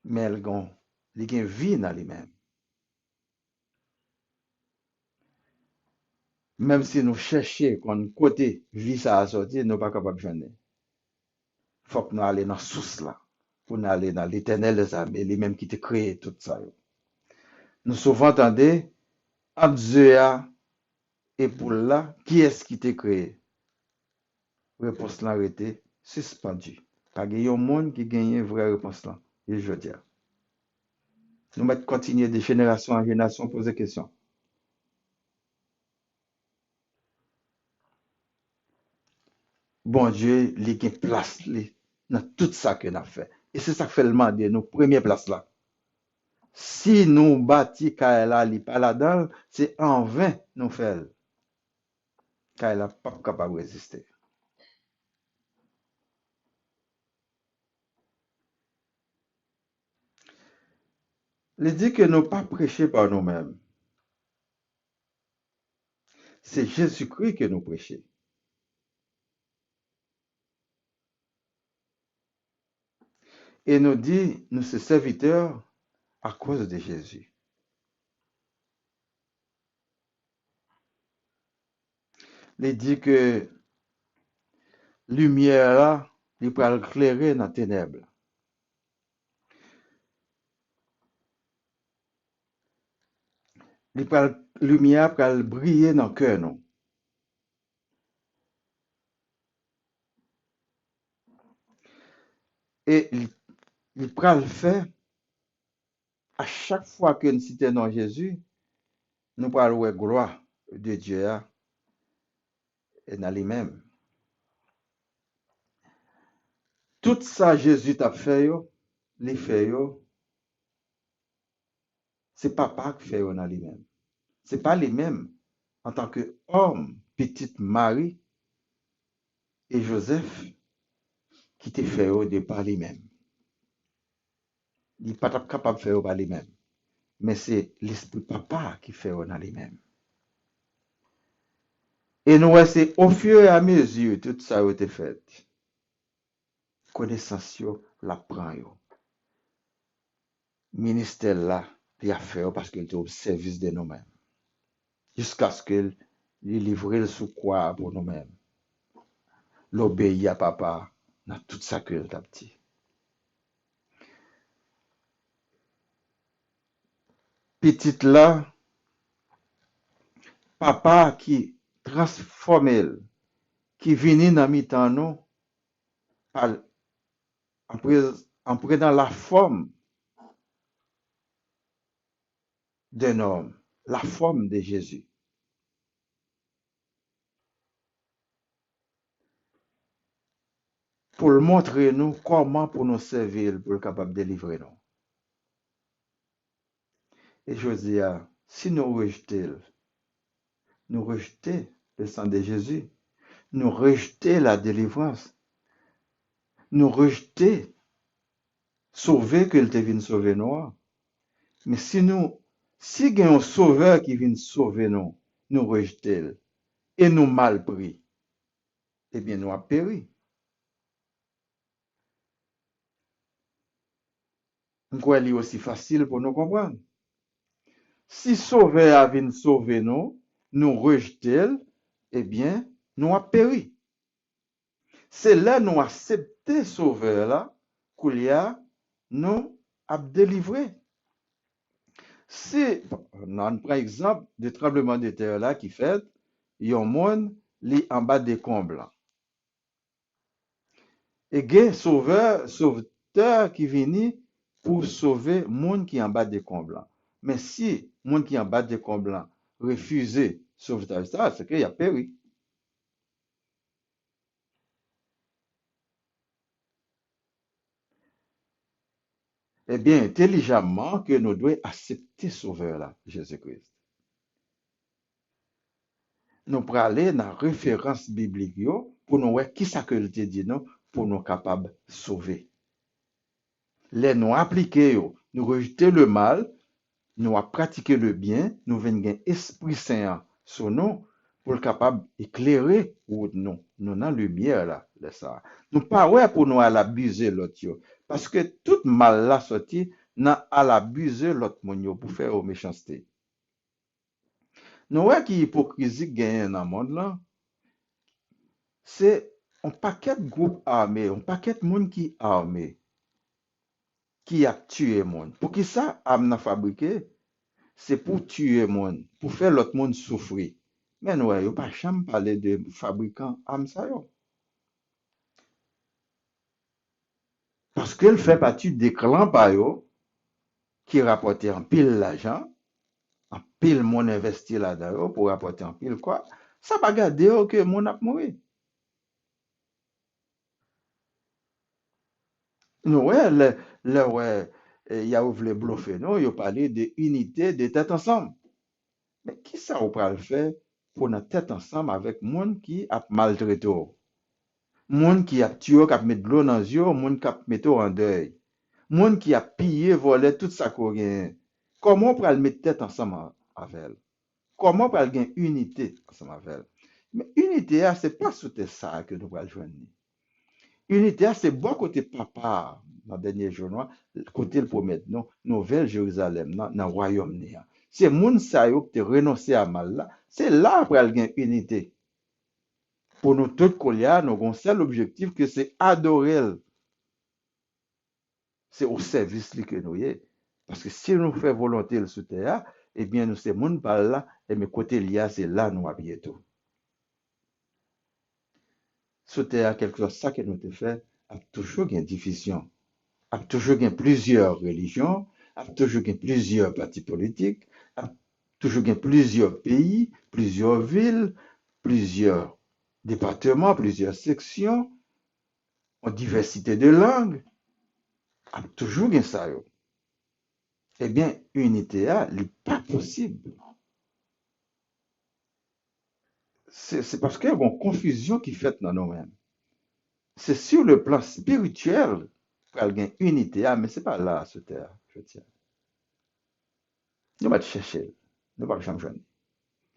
mais il a une vie dans lui-même. Même si nous cherchons qu'on côté vie ça a sorti, nous ne sommes pas capables de faire. Il faut que nous allions dans la source là, pour nous aller dans l'éternel des âmes, et lui-même qui t'a créé tout ça. Nous souvent entendons, entre Dieu et pour là, qui est-ce qui t'a créé? Réponse là a été suspendue. Pas qu'il y a un monde qui gagne une vraie réponse là. Et je dis, nous mettons continuer de génération en génération poser question. Bon Dieu, il y a une place dans tout ça que nous avons fait. Et c'est ça que fait le demander, nos premières places là. Si nous bâtis Kaela, il pas là-dedans, c'est en vain nous faisons. Kaela n'est pas capable de résister. Il dit que nous pas prêcher par nous-mêmes. C'est Jésus-Christ que nous prêchons. Et nous dit, nous sommes serviteurs à cause de Jésus. Il dit que lumière là, il peut éclairer dans les ténèbres. Lumière peut briller dans le cœur nous. Et il peut le faire à chaque fois que nous citons dans Jésus, nous parlons de gloire de Dieu et dans lui-même. Tout ça Jésus t'a fait, les fait, c'est papa qui fait dans lui-même. C'est pas lui-même en tant qu'homme, petite Marie et Joseph qui te fait de par lui-même. Il n'est pas capable de faire par lui-même. Mais c'est l'esprit papa qui fait dans lui-même. Et nous, c'est au fur et à mesure, tout ça a été fait. Connaissance, la prend. Ministère là, il a fait parce qu'il était au service de nous-mêmes. Jusqu'à ce qu'il livre le sous quoi pour nous-mêmes. L'obéir à papa dans tout ça que il a dit. Petite là, papa qui transforme, qui vient dans mi-temps nous, en prenant la forme d'un homme, la forme de Jésus. Pour le montrer nous comment pour nous servir, pour être capable de délivrer nous. Et je dis, si nous rejetons le sang de Jésus, nous rejetons la délivrance, nous rejetons sauver que il te vient sauver nous. Mais si il y a un sauveur qui vient sauver nous, nous rejetons et nous mal pris, eh bien nous avons péri. Pourquoi il est aussi facile pour nous comprendre? Si sauveur vient sauver nous rejetons, eh bien nous avons péri. C'est là nous accepter sauveur là, qu'il y a nous à délivrer. Si, on prend exemple du tremblement de terre là qui fait, il y a un monde li en bas des combles. Et il y a un sauveteur qui vient pour sauver le monde qui est en bas des combles. Mais si le monde qui est en bas des combles refuse sauvetage, c'est qu'il a péri. Eh bien, intelligemment que nous devons accepter sauveur là, Jésus-Christ. Nous pourrons aller dans la référence biblique yo, pour nous voir qui ça que le dit nous pour nous capables de sauver. Les nous appliquer yo, nous rejeter le mal, nous à pratiquer le bien, nous venons un esprit saint sur nous pour le capable d'éclairer ou nous dans lumière là, ça. Nous pas ouais pour nous à l'abuser l'autre yo, parce que tout mal là sorti n'a à l'abuser l'autre monde yo pour faire aux méchanceté. Nous ouais qui hypocrisie gagne dans le monde là, c'est un paquet de groupes armés, un paquet de monde qui armé, qui a tué monde. Pour qui ça a fabriqué? C'est pour tuer monde, pour faire l'autre monde souffrir. Mais nous, il n'y a pas jamais parlé de fabricants armes ça yo. Parce qu'elle fait partie des clans pa yo, qui rapportent en pile l'argent, en pile mon investi là-dedans pour rapporter en pile quoi. Ça pas garder que mon a mouru. Nous, ouais, ouais, il y a ouvert bluffer, non, il a parlé de unité, de tête ensemble. Mais qui ça ou pral faire pour notre tête ensemble avec monde qui a maltraité, monde qui a tué, qui a mis de l'eau dans les yeux, monde qui a mis en deuil, monde qui a pillé, volé tout ça qu'on gagne. Comment on pral mettre tête ensemble avec elle? Comment on pral gagner unité ensemble avec elle? Mais unité, c'est pas sous ça que nous pral joindre. Unité, c'est bon côté papa, dans le dernier jour, côté le promet, non, Nouvelle Jérusalem, dans le royaume. C'est moun sa yo qui te renoncé à mal là. C'est là pour elle gain unité. Pour nous tous coller, nous avons un seul objectif que c'est adorer. C'est au service que nous y est. Parce que si nous faisons volonté sur terre, eh bien nous c'est moun par là et mes côtés liés c'est là nous à bientôt. Sur terre quelque chose ça que nous te fait a toujours une division, a toujours une plusieurs religions, a toujours une plusieurs partis politiques, a toujours une plusieurs pays, plusieurs villes, plusieurs départements, plusieurs sections, en diversité de langues, a toujours une ça yo. Eh bien, unité n'est pas possible. C'est parce qu'il y a une confusion qui fait dans nous-mêmes. C'est sur le plan spirituel qu'il y a une unité, mais ce n'est pas là, sur terre, je tiens. Nous allons chercher, nous ne pouvons jamais.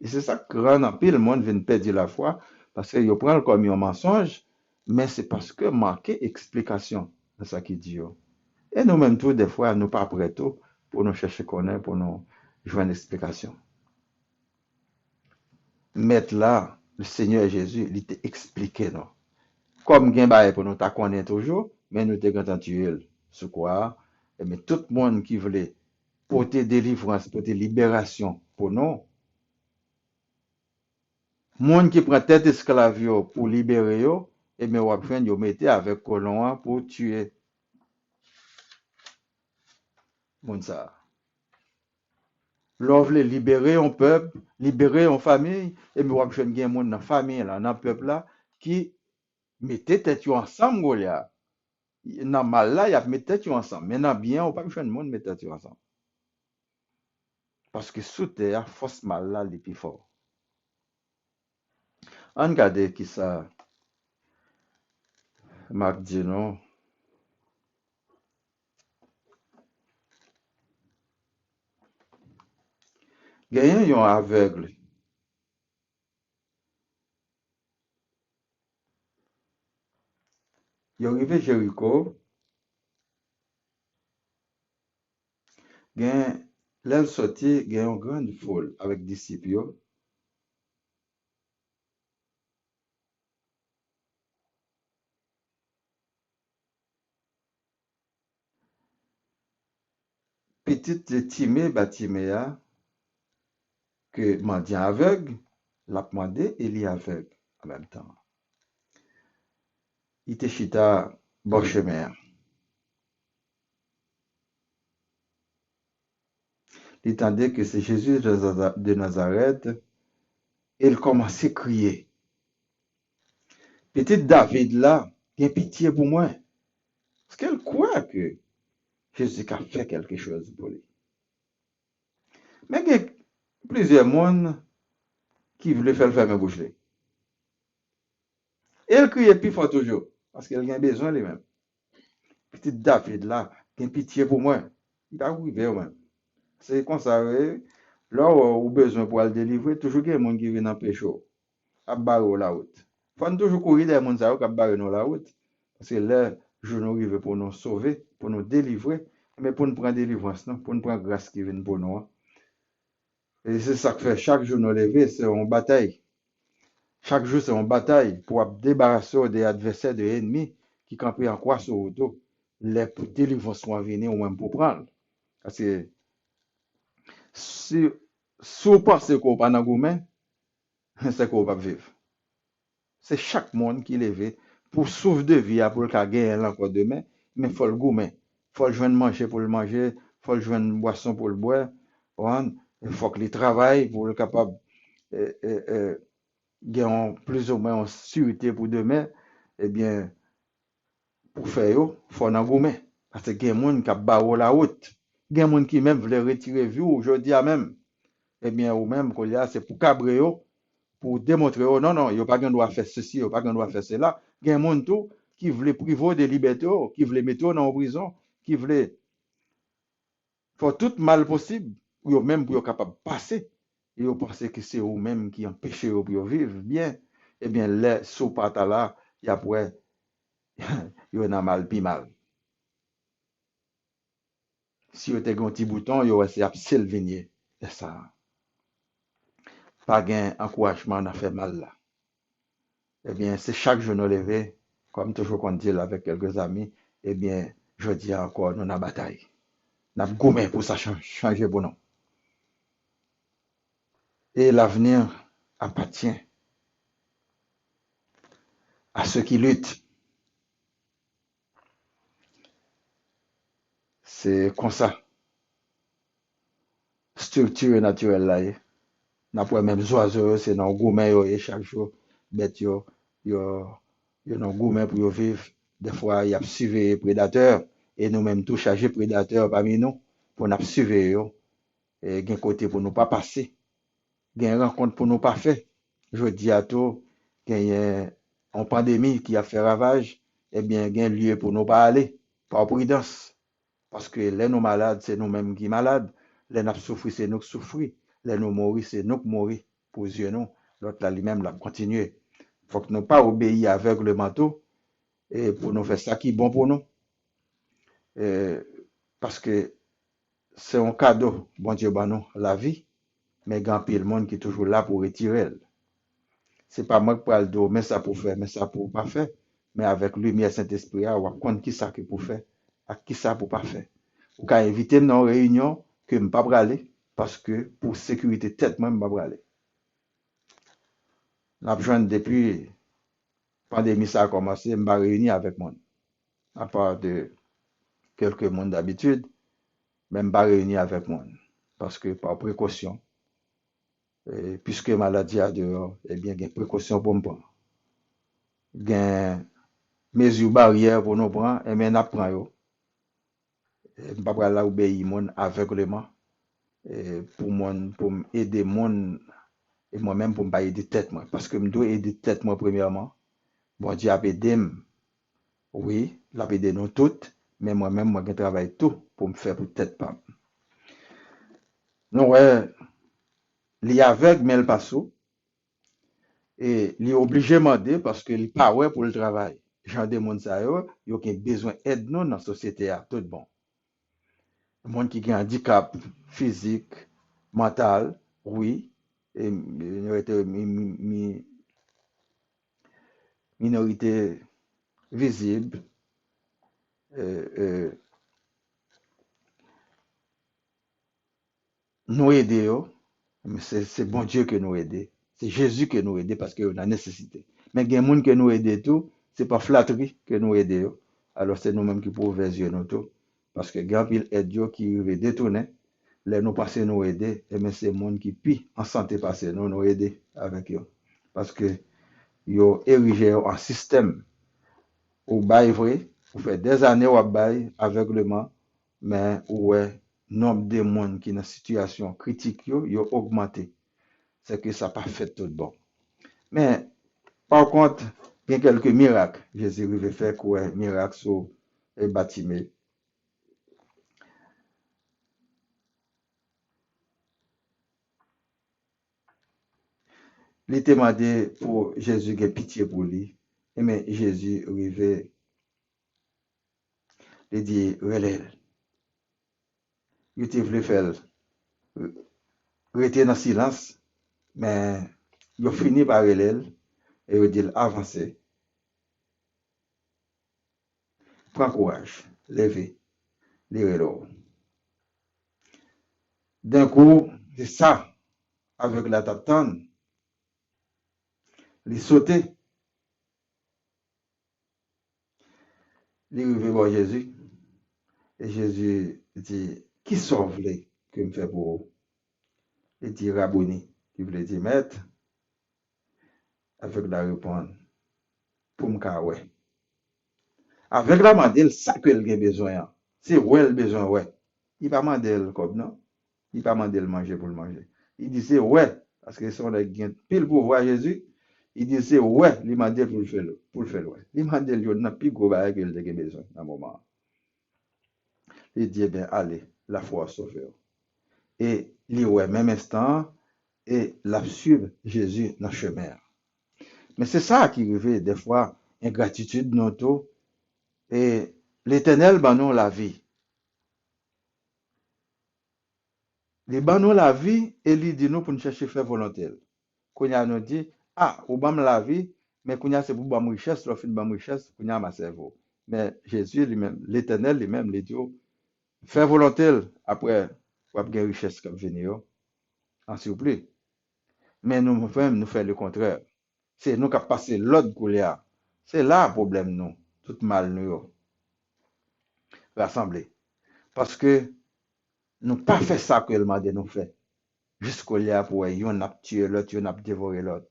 Et c'est ça que grand en pile, le monde vient perdre la foi, parce qu'il prend comme un mensonge, mais c'est parce que manquer explication de ça qu'il dit. Et nous-mêmes, tous, des fois, nous pas prêts pour nous chercher connaître, pour nous jouer une explication. Mettre là, le Seigneur Jésus, il t'a expliqué, non. Comme gen bail pour nous ta connaître toujours, mais nous te content tuer. Ce quoi, mais tout le monde qui voulait porter délivrance, porter libération pour nous, monde qui prend tête esclave pour libérer yo, et mais ou fin yo mettez avec colon pour tuer. Moun ça. L'on voulait libérer un peuple, libérer une famille, et mais ou fin gen monde dans famille là, dans peuple là qui mettait tête ensemble Goliath. Dans mal là, il y a mis tête ensemble. Mais dans bien, on pas besoin de monde mettre tête ensemble. Parce que sous terre, force mal là, les plus fort. On regarde qui ça, Marc dit non. Gagnant yon aveugle. Yon arrivé Jéricho. Gagne l'aile sorti, gagne une grande foule avec des disciples. ， petit Timé, Batimea, que mendiant aveugle, l'a demandé et il est aveugle en même temps. Il te chita bon chemin. Il entendait que c'est Jésus de Nazareth et il commençait à crier. Petit David là, il a pitié pour moi. Parce qu'elle croit que Jésus a fait quelque chose pour lui. Mais il y a plusieurs monde qui voulaient faire le fermer bouche. Et elle criait plus fort toujours. Parce qu'elle a besoin lui-même. Petit David là, il a pitié pour moi. Il a arrivé même. C'est comme ça, là où besoin pour le délivrer, toujours il y a des gens qui viennent en péché, à barrer la route. Il faut toujours courir des gens qui barrer la route. Parce que là, je nous arrive pour nous sauver, pour nous délivrer, mais pour nous prendre délivrance, non? Pour nous prendre grâce qui vient pour nous. Et c'est ça que fait chaque jour nous lever, c'est une bataille. Chaque jour, c'est une bataille pour débarrasser des adversaires, des ennemis qui campent en croix sur auto. Les délivrances vont venir ou même pour prendre. Parce que si vous pensez qu'on pas dans gourmet, c'est qu'on va vivre. C'est chaque monde qui lève pour souffle de vie pour le gagner encore demain, mais il faut le gourmet. Il faut le joindre manger pour le manger, il faut le joindre boisson pour le boire. Il faut qu'il travaille pour le capable gagner plus ou moins en sécurité pour demain. Eh bien, pour faire il faut en gourmet. Parce qu'il y a des gens qui ont barré la route. Il y a des gens qui même veulent retirer vie aujourd'hui même. Eh bien, ou même, c'est pour cabrer pour démontrer, oh non, non, il n'y a pas de droit à faire ceci, il n'y a pas de droit à faire cela. Il y a des gens qui veulent priver de liberté, qui veulent mettre dans la prison, qui veulent faire tout mal possible, ou même pour être capable de passer. Et vous pensez que c'est eux-mêmes qui empêchent eux pour vivre bien. Eh bien, les sous-patas là, il y a après, il y en a mal, puis mal. Si vous avez un petit bouton, il y a aussi absolument vigné. C'est ça. Pas gain encouragement à faire mal là. Eh bien, c'est chaque jour nous lever, comme toujours qu'on dit là avec quelques amis, eh bien, je dis encore, nous avons bataille. Nous avons gommé pour ça changer pour nous. Et l'avenir appartient à ceux qui luttent. C'est comme ça. Structure naturelle là. N'a pas même oiseaux, c'est dans gourmet et chaque jour, bête yo, yo, yo dans gourmet pour vivre. Des fois, il y a suivi prédateurs et nous-mêmes tout chargés prédateurs parmi nous pour nous suivre et gen côté pour nous pas passer, gen rencontre pour nous pas faire. Je dis à tout, qu'il y a une pandémie qui a fait ravage, eh bien, gen lieu pour nous pas aller, par prudence. Parce que les nous malades, c'est nous-mêmes qui malades. Les nous souffrir, c'est nous qui souffrir. Les nous mourir, c'est nous qui mourir. Pour Dieu, nous. L'autre là, lui-même, l'a continué. Faut que nous pas obéir aveuglement et pour nous faire ça qui est bon pour nous. Parce que c'est un cadeau, bon Dieu, bah nous, la vie, mais il y a le monde qui est toujours là pour retirer. C'est pas moi qui parle de mais ça pour faire, mais ça pour pas faire. Mais avec lumière Saint-Esprit, on va comprendre qui ça qui pour faire, à qui ça pour pas faire. Ou qu'à éviter dans une réunion que je ne pas aller, parce que pour sécurité tête, moi, je ne pas aller. La jeune depuis la pandémie ça a commencé, je me réuni avec moi. À part de quelques monde d'habitude, mais je me réuni avec moi. Parce que par précaution, puisque maladie a dehors, eh bien, il y a précaution pour me prendre. Il y a mesures barrières pour nous prendre, et bien, nous prenons. Je ne pas là obéir mon aveuglement pour aider mon et moi-même pour me pas aider tête moi parce que je dois aider tête moi premièrement. Bon Dieu a aidé, oui, l'a aidé nous toutes, mais moi-même moi je travaille tout pour me faire pour tête pas. Non ouais, il est aveugle mais il pas sous et il est obligé de demander parce que il pas ouais pour le travail. Genre des monde ça yo, yo qui besoin d'aide nous dans la société à tout bon. Monde qui a un handicap physique, mental, oui, et minorité visible, euh, euh, nous aider, mais c'est bon Dieu que nous aide. C'est Jésus que nous aide parce qu'on a nécessité. Mais il y a des gens que nous aide tout, c'est pas flatterie que nous aide. Alors c'est nous-mêmes qui pouvons verser nous tout. Parce que il y a une aide qui veut détourner. Les nous passer nous aider, et mais c'est le monde qui pis en santé passer nous aider avec eux. Parce que yo érigé un système ou bail vrai, ou fait des années ou bail aveuglement, mais ouais, nombre de monde qui dans situation critique yo augmenté. C'est que ça pas fait tout bon. Mais par contre, il y a quelques miracles. Jésus veut faire quoi miracle sur le bâtiment. Il était demandé pour Jésus de pitié pour lui. Et mais Jésus arrivé, il dit, relève. Il était voulu faire, rester dans le silence, mais il a fini par relève et il dit, avancez. Prends courage, levez, lirez-le. D'un coup, c'est ça, avec la tatane, il sautait, il est arrivé voir Jésus. Et Jésus dit, qui sauve les que me fait pour vous? Il dit, Rabouni, qui voulait dire maître, avec la réponse, pour me ouais. Avec la mandel, ça que il a besoin. C'est ouais le besoin, ouais. Il va demander le comme non. Il va demander le manger pour le manger. Il dit c'est ouais, parce que si on a pile pour voir Jésus, il dit c'est ouais, il m'a dit pour le faire, ouais. Il m'a dit, il n'a plus gros bail qu'il a besoin dans le moment. Il dit, bien, allez, la foi sauve. Et il ouais, même instant, et la suivre Jésus dans le chemin. Mais c'est ça qui arrive des fois, ingratitude, non tout. Et l'éternel, ben nous la vie. Il ban nous la vie et il dit nous pour nous chercher faire volonté. Kounya nous dit, ah, ou bam la vie, mais kounya c'est pour bam richesse, l'offre de bam richesse, kounya ma cerveau. Mais Jésus lui-même, l'éternel lui-même, il dit, faire volonté après, ou avoir richesse comme venir, en surplus. Mais nous-mêmes, nous faisons le contraire. C'est nous qui avons passé l'autre coulière. C'est là le problème, nous. Tout mal, nous, rassembler. Parce que nous pas fait ça que le demandé nous fait. Jusqu'au là pour yon a tué l'autre, yon a dévoré l'autre.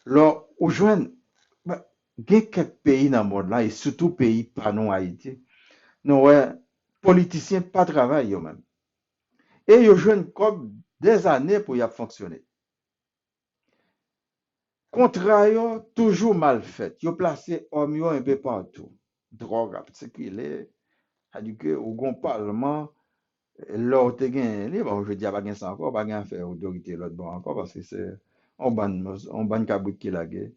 Là, au joint, il y a quelques pays dans le monde là, et surtout pays pas non Haïti, nous ouais, politiciens pas travaillent eux-mêmes. Et ils joignent comme des années pour y fonctionner. Contrat toujours mal fait. Ils ont placé hommes un peu partout. Drogue a circulé. C'est-à-dire que au grand parlement, l'autre te gagne, bon, je dis pas gagne ça encore, pas gagne faire autorité l'autre bon encore parce que c'est on ban cabrit qui la guerre.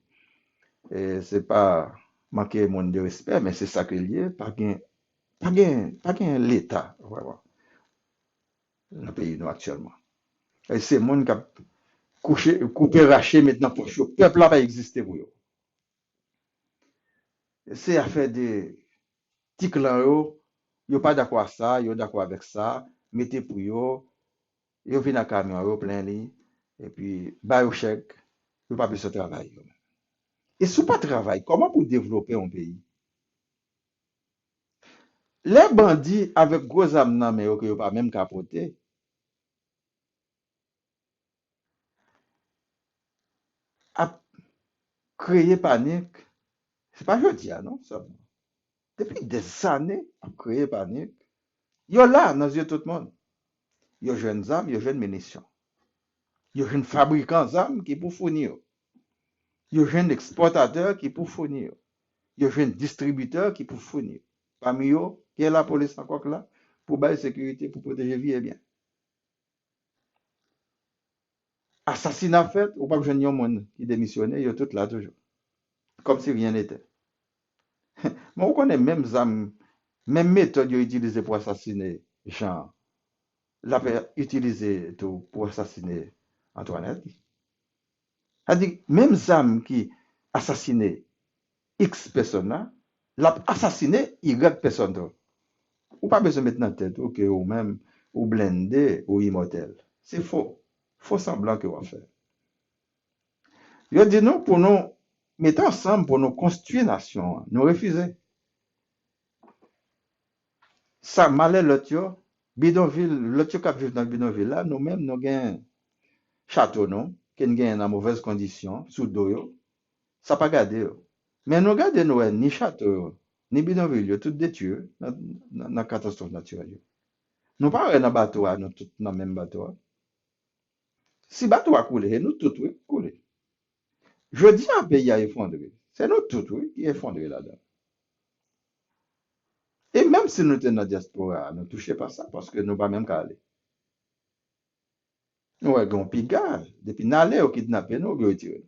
Et c'est pas manquer monde de respect, mais c'est ça que lié, pas gagne l'état vraiment dans le pays nous actuellement. Et c'est monde qui a coupé raché maintenant pour le peuple là pas exister pour eux. C'est affaire de petits clans yo pas d'accord avec ça, yo d'accord avec ça, mettez pour yo viennent à camion yo plein li et puis ba yo chèque, yo pas besoin de travail. Et si pas travail, comment pour développer un pays? Les bandits avec gros âmes nan men yo que yo pas même capoter, a créé panique. C'est pas jodi non, ça. Depuis des années, a créé panique. Yo là dans yeux tout le monde. Yo jeunes âmes, yo jeunes munitions. Yo jeunes fabricants d'armes qui pour fournir. Yo jeunes exportateurs qui pour fournir. Yo jeunes distributeurs qui pour fournir. Parmi eux, qui est la police encore là pour bailler sécurité, pour protéger vie et bien. Assassinat fait, ou pas que je n'y monde qui démissionné, ils sont tous là toujours. Comme si rien n'était. Mais on connaît même âmes, même méthode utilisée pour assassiner Jean. L'a utilisé tout pour assassiner Antoinette. C'est-à-dire, même âmes qui assassiné X personnes, l'a assassiné Y personnes. Ou pas besoin de mettre dans la tête, ok, ou même, ou blindé ou immortel. C'est faux. Faux semblant que vous fait. Je dis nous, pour nous mettre ensemble, pour nous construire nation, nous refuser. Ça, malheur l'autre, bidonville, l'autre qui vit dans bidonville là, nous-mêmes, nous avons un château, non, qui est en mauvaise condition, sous dos, ça pas garder. Mais nous gardons nous, ni château, ni bidonville, tout détruit dans la catastrophe naturelle. Nous pas dans bateau, nous tous dans le même bateau. Si bateau a coulé, nous tous oui, coulé. Je dis un pays a effondré. C'est nous tous oui, qui effondré là-dedans. Et même si nous sommes dans la diaspora, nous ne touchons pas ça parce que nous ne pas même qu'à aller. Nous avons pigard. Depuis n'aller au kidnapper, nous avons retiré.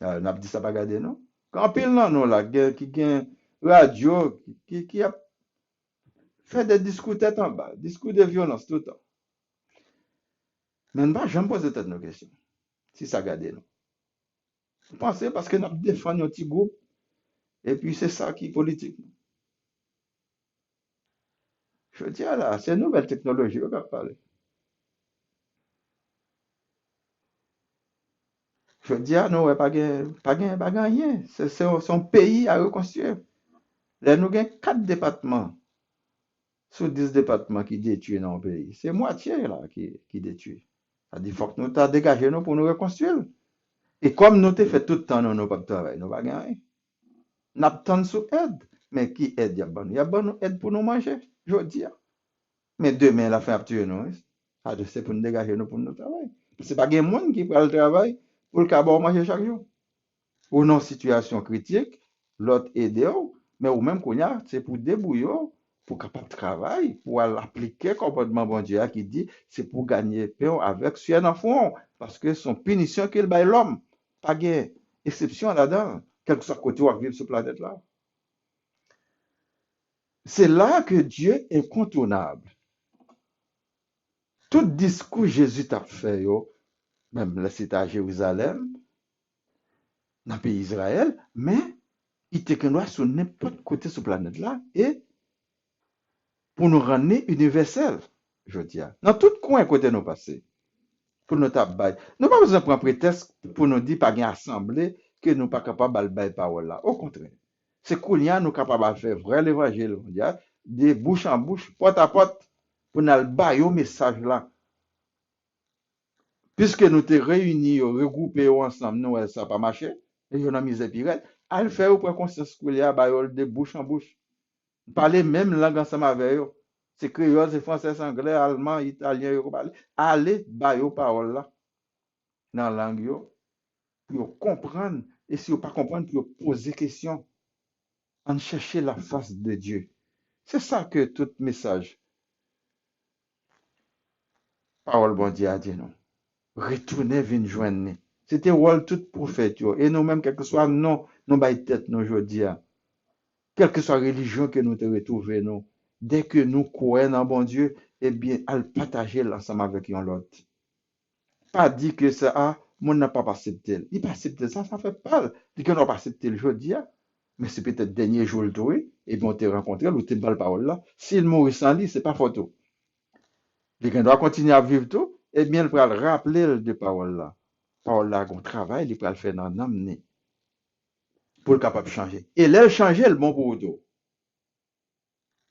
Nous avons dit ça pas garder, non? Quand pile non, nous là, qui a radio, qui a fait des discours tête en bas, discours de violence tout le temps. Mais nous ne jamais poser tête nos questions. Si ça garde nous. Vous pensez parce que nous défendons notre petit groupe et puis c'est ça qui est politique. Je dis là, c'est une nouvelle technologie, on va parler. Je dis à nous, pas rien. C'est son pays à reconstruire. Là, nous avons 4 départements sur 10 départements qui détruisent dans le pays. C'est moitié là qui détruit. Ça dit, il faut que nous t'as dégagé nous pour nous reconstruire. Et comme nous t'ai fait tout le temps, nous n'avons pas de travail, nous n'avons pas rien. Nous avons sous aide. Mais qui aide? Il y a bonne aide pour nous manger, je dis. Mais demain, la fin à tuer nous. C'est pour nous dégager nous pour nous travailler. C'est pas un monde qui prend le travail pour le cabot manger chaque jour. Ou non situation critique, l'autre aide, mais ou même qu'on a, c'est pour débrouiller, pour capable de travailler, pour appliquer le comportement bon Dieu qui dit, c'est pour gagner pain avec sueur dans fond, parce que son punition qu'il baille l'homme, pas de exception là-dedans, quel que soit le côté où on vit sur cette planète-là. C'est là que Dieu est incontournable. Tout discours Jésus t'a fait, même là c'était à Jérusalem, dans le pays d'Israël, mais il te connaît sur n'importe côté sur la planète là, et pour nous rendre universel, je dis. Dans tout coin côté nous passer, pour nous tabac. Nous pas besoin de prendre prétexte pour nous dire pas une assemblée que nous pas capable de bailler parole là. Au contraire, c'est qu'on y a nous capable de faire vrai l'évangile, de bouche en bouche, porte à porte, pour nous bailler au message là. Puisque nous te réunis, regroupés ensemble, nous, ça n'a pas marché, et on a mis des pirates, à le faire, pour conscience qu'il y a, de bouche en bouche. Parler même langue ensemble avec eux. C'est créole, c'est français, c'est anglais, allemand, italien, yo parler. Allez, bah yo parole là, dans la langue yo, pour comprendre, et si vous pas comprendre, pour poser question, en chercher la face de Dieu. C'est ça que tout message, parole bon Dieu a dit non. Retournez, venez joindre. C'était rôle tout prophète, et nous-mêmes, quel que soit non, nous baillons tête nous aujourd'hui, quelle que soit la religion que nous te retrouvons, nous, dès que nous croyons en bon Dieu, eh bien, à le partager l'ensemble avec l'autre. Pas dit que ça, mon n'a pas accepté. Il pas accepté ça, ça fait pas. Dit que n'a pas accepté le jeudi, mais c'est peut-être le dernier jour le trouvé, et bien on te rencontré, ou te balle parole là. S'il mourit sans lui, c'est pas photo. Il doit continuer à vivre tout, eh bien, il peut le rappeler de parole là. Parole là, qu'on travaille, il peut le faire dans l'âme, pour le capable de changer. Et là, changer le bon pour tout.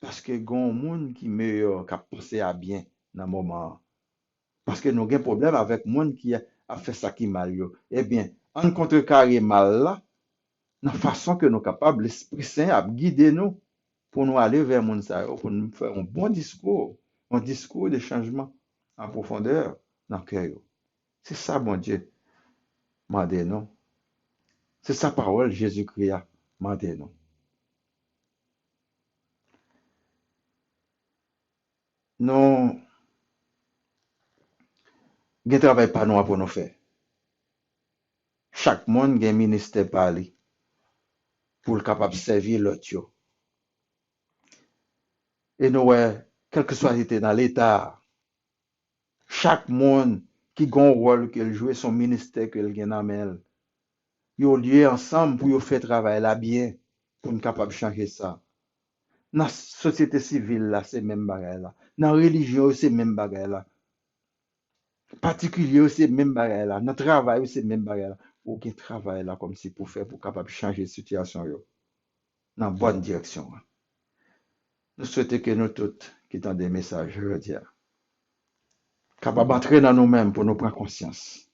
Parce que gon monde qui meilleur qui a pensé à bien dans le moment. Parce que nous avons un problème avec monde qui a fait ça qui mal yo. Eh bien, en contrecarrer mal là, dans la façon que nous sommes capables, l'Esprit Saint a guidé nous pour nous aller vers monde ça, pour nous faire un bon discours, un discours de changement en profondeur dans le cœur. C'est ça, mon Dieu, m'a dit non. C'est sa parole, Jésus-Christ m'a dit non. Non, il y a un travail pas nous pour nous faire. Chaque monde a un ministère parlé pour le capable de servir l'autre. Et nous, quel que soit l'état dans l'État, chaque monde qui a un rôle qu'il joue, son ministère qu'il a dans main, ils ont lieu ensemble pour faire travail là bien, pour nous capable de changer ça. Dans la société civile, là, c'est même bagaille là. Dans la religion, c'est même bagaille là. Particulier, c'est même bagaille là. Dans le travail, c'est même bagaille là. Aucun travail là, comme si pour faire, pour capable changer la situation yo, dans la bonne direction. Nous souhaitons que nous tous, qui ont des messages, je veux dire, capables d'entrer dans nous-mêmes pour nous prendre conscience.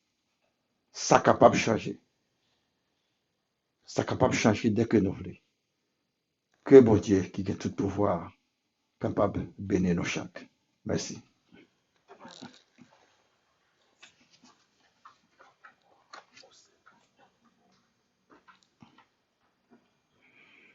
Ça capable de changer. Ça capable de changer dès que nous voulons. Que bon Dieu, qui a tout pouvoir, capable de bénir nos chaque. Merci.